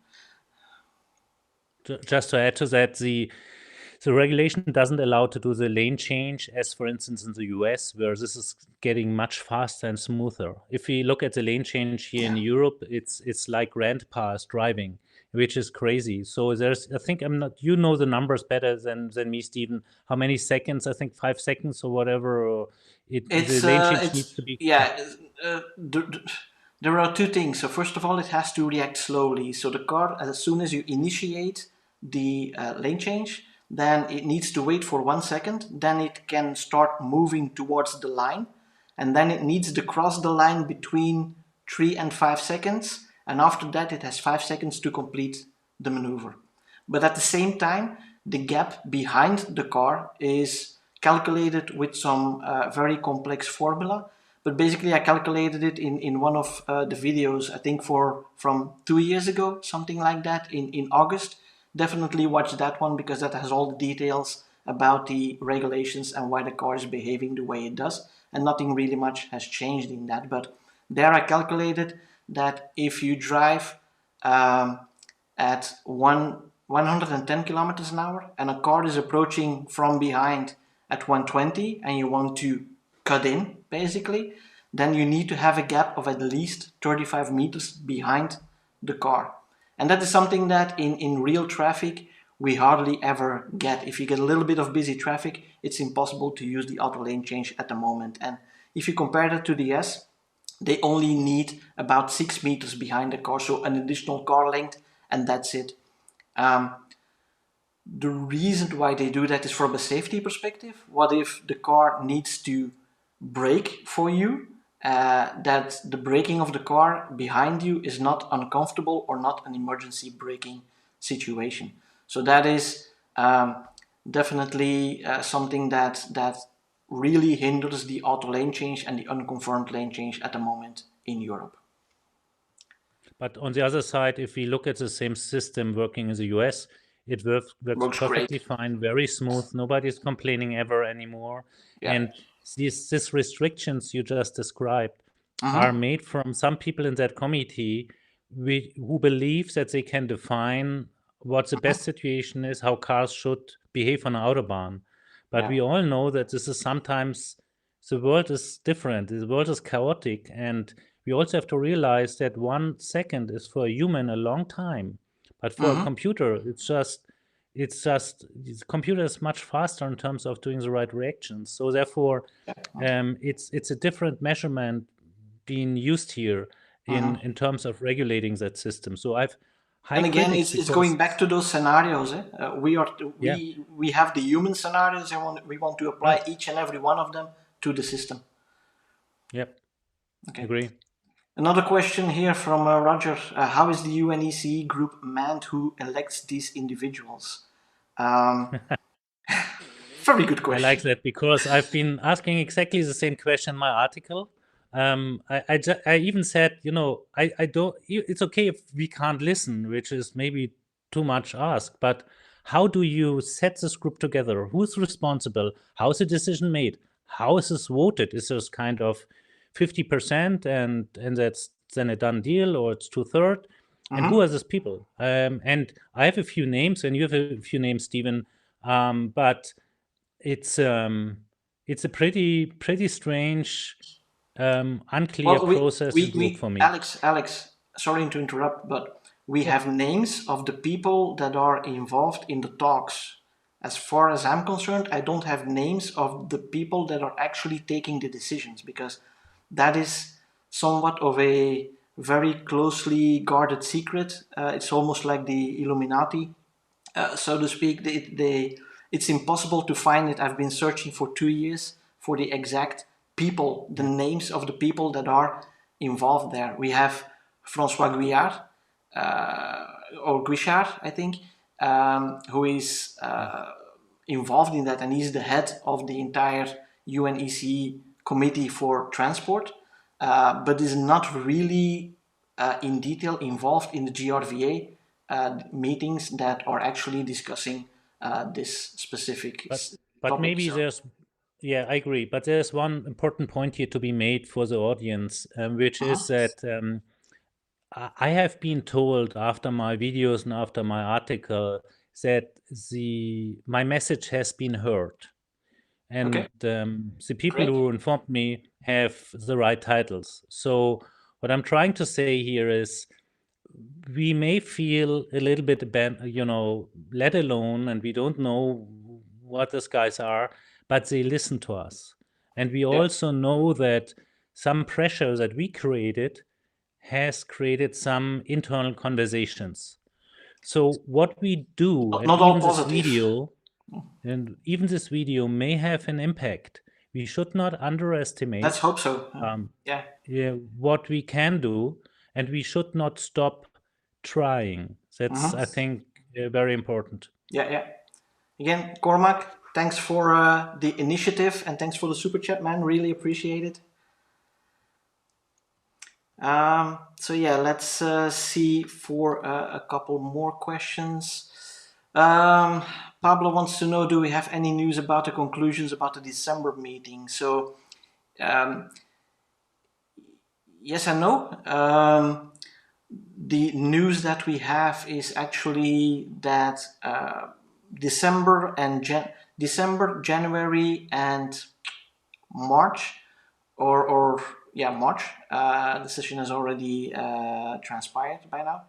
just to add to that, the regulation doesn't allow to do the lane change as, for instance, in the US, where this is getting much faster and smoother. If we look at the lane change here in Europe, it's like grandpa's driving, which is crazy. So I think you know the numbers better than me, Stephen. How many seconds? I think 5 seconds or whatever. Or the lane change needs to be. Uh, there are two things. So first of all, it has to react slowly. So the car, as soon as you initiate the lane change, then it needs to wait for 1 second. Then it can start moving towards the line, and then it needs to cross the line between 3 and 5 seconds. And after that, it has 5 seconds to complete the maneuver. But at the same time, the gap behind the car is calculated with some very complex formula. But basically, I calculated it in one of the videos, I think from 2 years ago, something like that, in August. Definitely watch that one because that has all the details about the regulations and why the car is behaving the way it does. And nothing really much has changed in that. But there I calculated that if you drive at 110 kilometers an hour and a car is approaching from behind at 120 and you want to cut in basically, then you need to have a gap of at least 35 meters behind the car. And that is something that in real traffic we hardly ever get. If you get a little bit of busy traffic, it's impossible to use the auto lane change at the moment. And if you compare that to the S, they only need about 6 meters behind the car, so an additional car length, and that's it. The reason why they do that is from a safety perspective. What if the car needs to brake for you? That the braking of the car behind you is not uncomfortable or not an emergency braking situation. So that is definitely something that really hinders the auto lane change and the unconfirmed lane change at the moment in Europe. But on the other side, if we look at the same system working in the US, it works perfectly Great. fine, very smooth. Nobody's complaining ever anymore. Yeah. And these restrictions you just described are made from some people in that committee who believe that they can define what the best situation is, how cars should behave on an autobahn. But we all know that this is sometimes, the world is different. The world is chaotic. And we also have to realize that 1 second is for a human a long time. But for a computer, the computer is much faster in terms of doing the right reactions. So therefore, it's a different measurement being used here in terms of regulating that system. So I've high And again, critics it's going back to those scenarios. We have the human scenarios, and we want to apply each and every one of them to the system. Yep. Okay. Agree. Another question here from Roger. How is the UNECE group manned? Who elects these individuals? Very good question. I like that because I've been asking exactly the same question in my article. I even said, I don't. It's okay if we can't listen, which is maybe too much asked. But how do you set this group together? Who's responsible? How is the decision made? How is this voted? Is this kind of 50% and that's then a done deal, or it's 2/3? And who are these people? And I have a few names, and you have a few names, Stephen. But it's a pretty strange unclear processes work for me. Alex, sorry to interrupt, but we have names of the people that are involved in the talks. As far as I'm concerned, I don't have names of the people that are actually taking the decisions, because that is somewhat of a very closely guarded secret. It's almost like the Illuminati, so to speak. It's impossible to find it. I've been searching for 2 years for the exact people, the names of the people that are involved there. We have François Guillard, or Guichard, I think, who is involved in that, and he's the head of the entire UNECE committee for transport, but is not really in detail involved in the GRVA meetings that are actually discussing this specific But topic. maybe there's, yeah, I agree. But there's one important point here to be made for the audience, which is that I have been told after my videos and after my article that my message has been heard. And the people Great. who informed me have the right titles. So what I'm trying to say here is we may feel a little bit, let alone, and we don't know what these guys are, but they listen to us. And we also know that some pressure that we created has created some internal conversations. So what we do, and Not all even this positive. video, may have an impact. We should not underestimate. Let's hope so. What we can do, and we should not stop trying. That's, I think, very important. Yeah. Again, Cormac, thanks for the initiative, and thanks for the super chat, man. Really appreciate it. So yeah, let's see for a couple more questions. Pablo wants to know, do we have any news about the conclusions about the December meeting? So yes and no. The news that we have is actually that December, January, and March, March. The session has already transpired by now.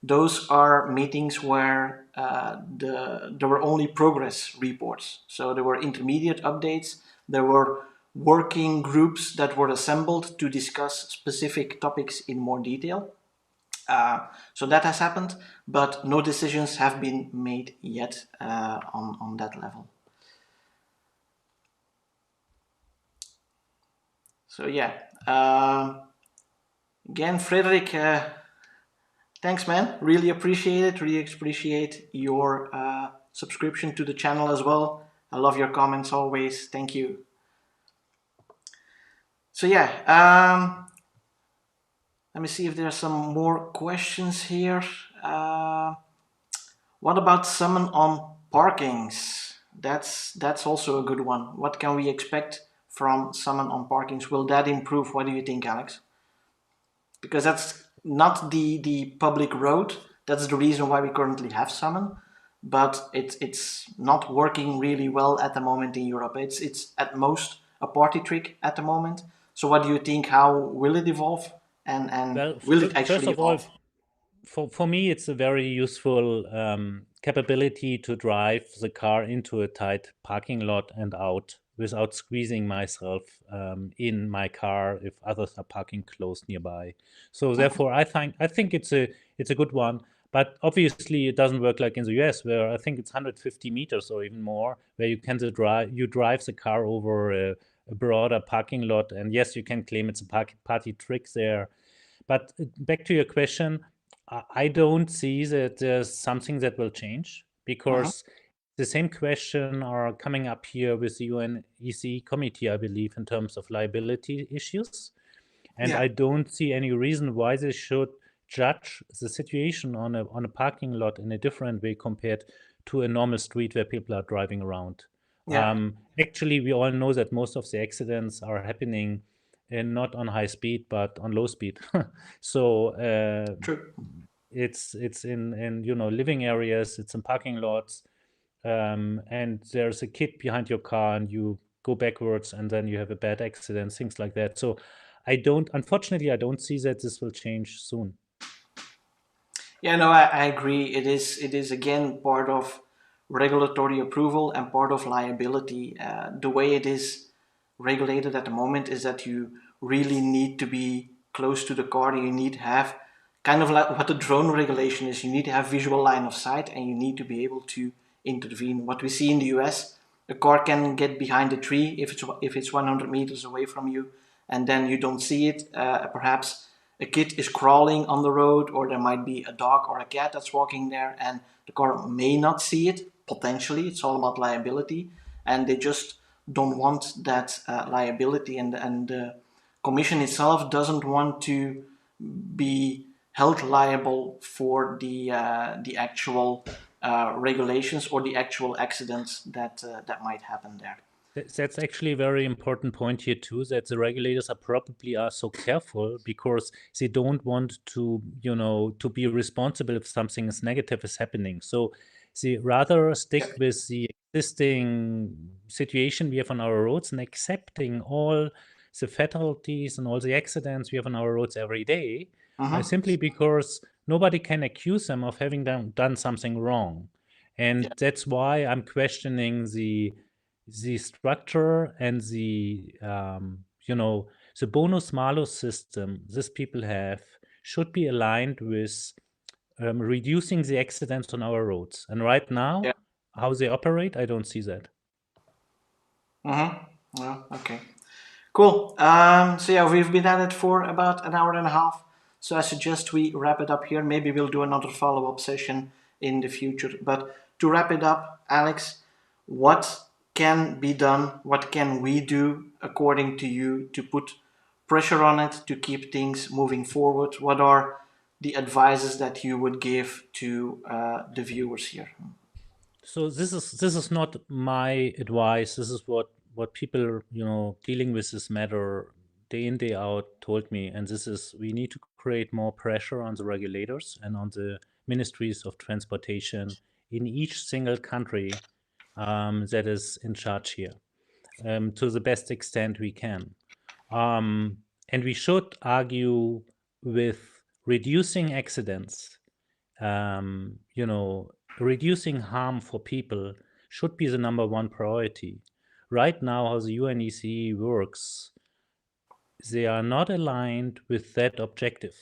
Those are meetings where there were only progress reports. So there were intermediate updates. There were working groups that were assembled to discuss specific topics in more detail. So that has happened, but no decisions have been made yet on that level. So yeah, again, Frederick, thanks, man. Really appreciate it. Really appreciate your subscription to the channel as well. I love your comments always. Thank you. So yeah, let me see if there are some more questions here. What about summon on parkings? That's also a good one. What can we expect from summon on parkings? Will that improve? What do you think, Alex? Because that's not the public road. That's the reason why we currently have summon, but it's not working really well at the moment in Europe. It's at most a party trick at the moment. So what do you think? How will it evolve? And will it actually evolve? For me, it's a very useful capability to drive the car into a tight parking lot and out without squeezing myself in my car if others are parking close nearby. So therefore, I think it's a good one. But obviously, it doesn't work like in the US, where I think it's 150 meters or even more, where you can drive the car over a broader parking lot. And yes, you can claim it's a party trick there. But back to your question, I don't see that there's something that will change, because the same question are coming up here with the UNECE committee, I believe, in terms of liability issues. And I don't see any reason why they should judge the situation on a parking lot in a different way compared to a normal street where people are driving around. Actually, we all know that most of the accidents are happening not on high speed, but on low speed. So True. It's in living areas, it's in parking lots, and there's a kid behind your car and you go backwards and then you have a bad accident, things like that. So unfortunately, I don't see that this will change soon. Yeah, no, I agree. It is again part of regulatory approval and part of liability. The way it is regulated at the moment is that you really need to be close to the car. You need to have kind of like what the drone regulation is. You need to have visual line of sight and you need to be able to intervene. What we see in the US, a car can get behind a tree if it's 100 meters away from you, and then you don't see it. Perhaps a kid is crawling on the road, or there might be a dog or a cat that's walking there, and the car may not see it. Potentially, it's all about liability, and they just don't want that liability, and the commission itself doesn't want to be held liable for the actual regulations or the actual accidents that might happen there. That's actually a very important point here too, that the regulators are so careful because they don't want to, to be responsible if something is negative is happening. So they rather stick with the existing situation we have on our roads and accepting all the fatalities and all the accidents we have on our roads every day, simply because nobody can accuse them of having done something wrong. And that's why I'm questioning the structure and the bonus malus system these people have should be aligned with reducing the accidents on our roads. And right now, how they operate, I don't see that. Yeah, okay. Cool. So yeah, we've been at it for about an hour and a half. So I suggest we wrap it up here. Maybe we'll do another follow-up session in the future. But to wrap it up, Alex, what can be done? What can we do according to you to put pressure on it to keep things moving forward? What are the advices that you would give to the viewers here? So this is not my advice. This is what people dealing with this matter day in day out told me, and this is we need to create more pressure on the regulators and on the ministries of transportation in each single country that is in charge here, to the best extent we can. And we should argue with reducing accidents, reducing harm for people should be the number one priority. Right now, how the UNECE works, they are not aligned with that objective.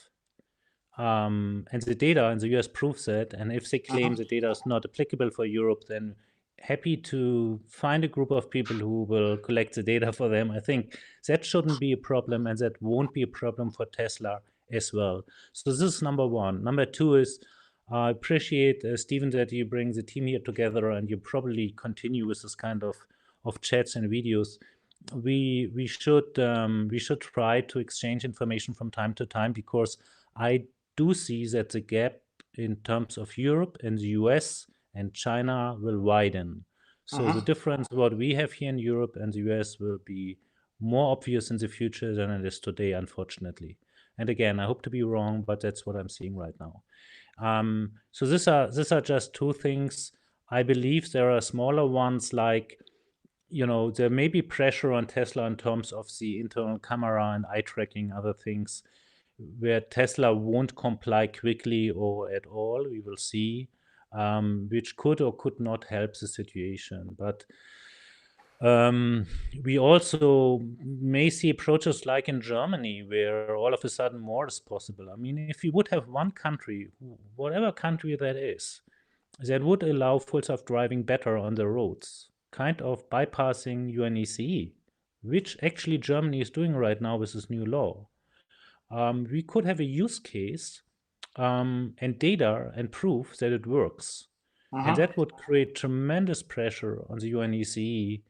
And the data in the US proves that. And if they claim the data is not applicable for Europe, then happy to find a group of people who will collect the data for them. I think that shouldn't be a problem, and that won't be a problem for Tesla as well. So this is number one. Number two is I appreciate, Stephen, that you bring the team here together and you probably continue with this kind of chats and videos. We should try to exchange information from time to time, because I do see that the gap in terms of Europe and the US and China will widen. So the difference what we have here in Europe and the US will be more obvious in the future than it is today, unfortunately. And again, I hope to be wrong, but that's what I'm seeing right now. So these are just two things. I believe there are smaller ones, like there may be pressure on Tesla in terms of the internal camera and eye tracking, other things where Tesla won't comply quickly or at all. We will see, which could or could not help the situation. But we also may see approaches like in Germany, where all of a sudden more is possible. I mean, if you would have one country, whatever country that is, that would allow full self-driving better on the roads, kind of bypassing UNECE, which actually Germany is doing right now with this new law. We could have a use case and data and proof that it works. And that would create tremendous pressure on the UNECE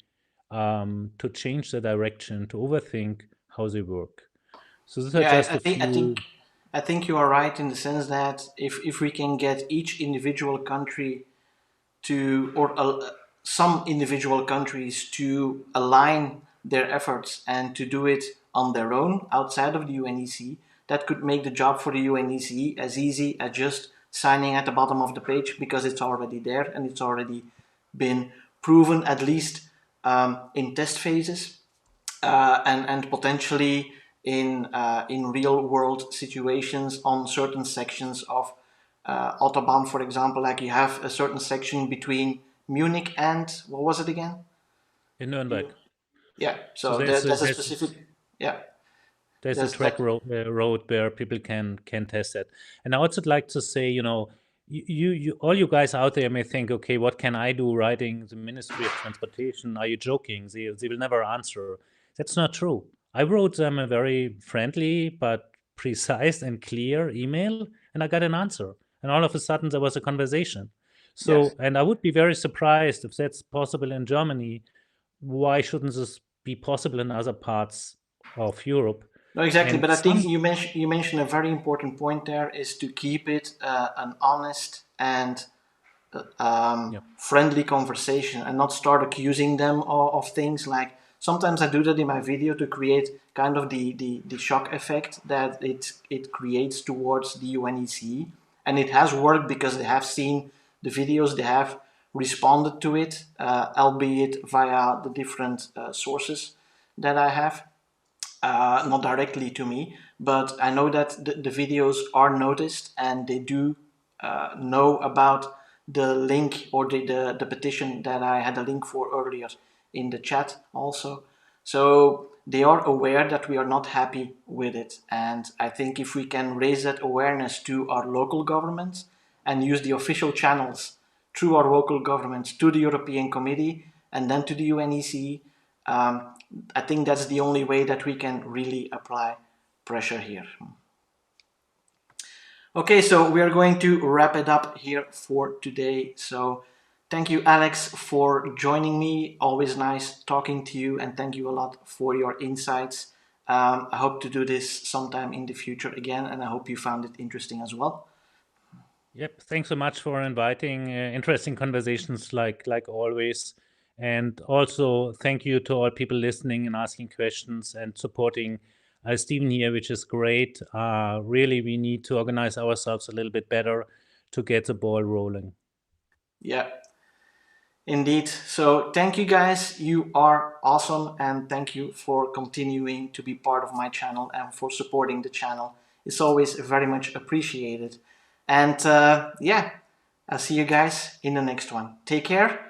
to change the direction, to overthink how they work. So these are Yeah, just a few. I think you are right in the sense that if we can get each individual country to, or some individual countries to align their efforts and to do it on their own outside of the UNEC, that could make the job for the UNEC as easy as just signing at the bottom of the page, because it's already there and it's already been proven, at least in test phases, and potentially in real world situations on certain sections of autobahn, for example. Like you have a certain section between Munich and what was it again? In Nuremberg. Yeah. So So there's a specific. Yeah. there's a There's track that. road where people can test it. And I also like to say, you all you guys out there may think, okay, what can I do writing the Ministry of Transportation? Are you joking? They will never answer. That's not true. I wrote them a very friendly but precise and clear email, and I got an answer. And all of a sudden, there was a conversation. Yes. So, and I would be very surprised if that's possible in Germany. Why shouldn't this be possible in other parts of Europe? No, exactly. And But I think some, you mentioned a very important point there is to keep it an honest and yeah, friendly conversation and not start accusing them of things. Like sometimes I do that in my video to create kind of the shock effect that it creates towards the UNECE, and it has worked because they have seen the videos, they have responded to it, albeit via the different sources that I have, not directly to me, but I know that the videos are noticed and they do know about the link or the petition that I had a link for earlier in the chat also. So they are aware that we are not happy with it. And I think if we can raise that awareness to our local governments and use the official channels through our local governments to the European Committee and then to the UNECE, I think that's the only way that we can really apply pressure here. Okay, so we are going to wrap it up here for today. So thank you, Alex, for joining me. Always nice talking to you, and thank you a lot for your insights. I hope to do this sometime in the future again, and I hope you found it interesting as well. yep. Thanks so much for inviting. Interesting conversations, like always. And also, thank you to all people listening and asking questions and supporting Stephen here, which is great. Really, we need to organize ourselves a little bit better to get the ball rolling. Yeah, indeed. So thank you guys. You are awesome, and thank you for continuing to be part of my channel and for supporting the channel. It's always very much appreciated. And yeah, I'll see you guys in the next one. Take care.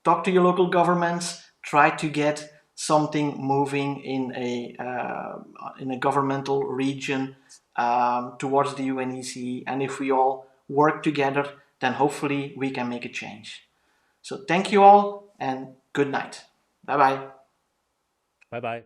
Talk to your local governments. Try to get something moving in a governmental region towards the UNECE. And if we all work together, then hopefully we can make a change. So thank you all and good night. Bye bye. Bye bye.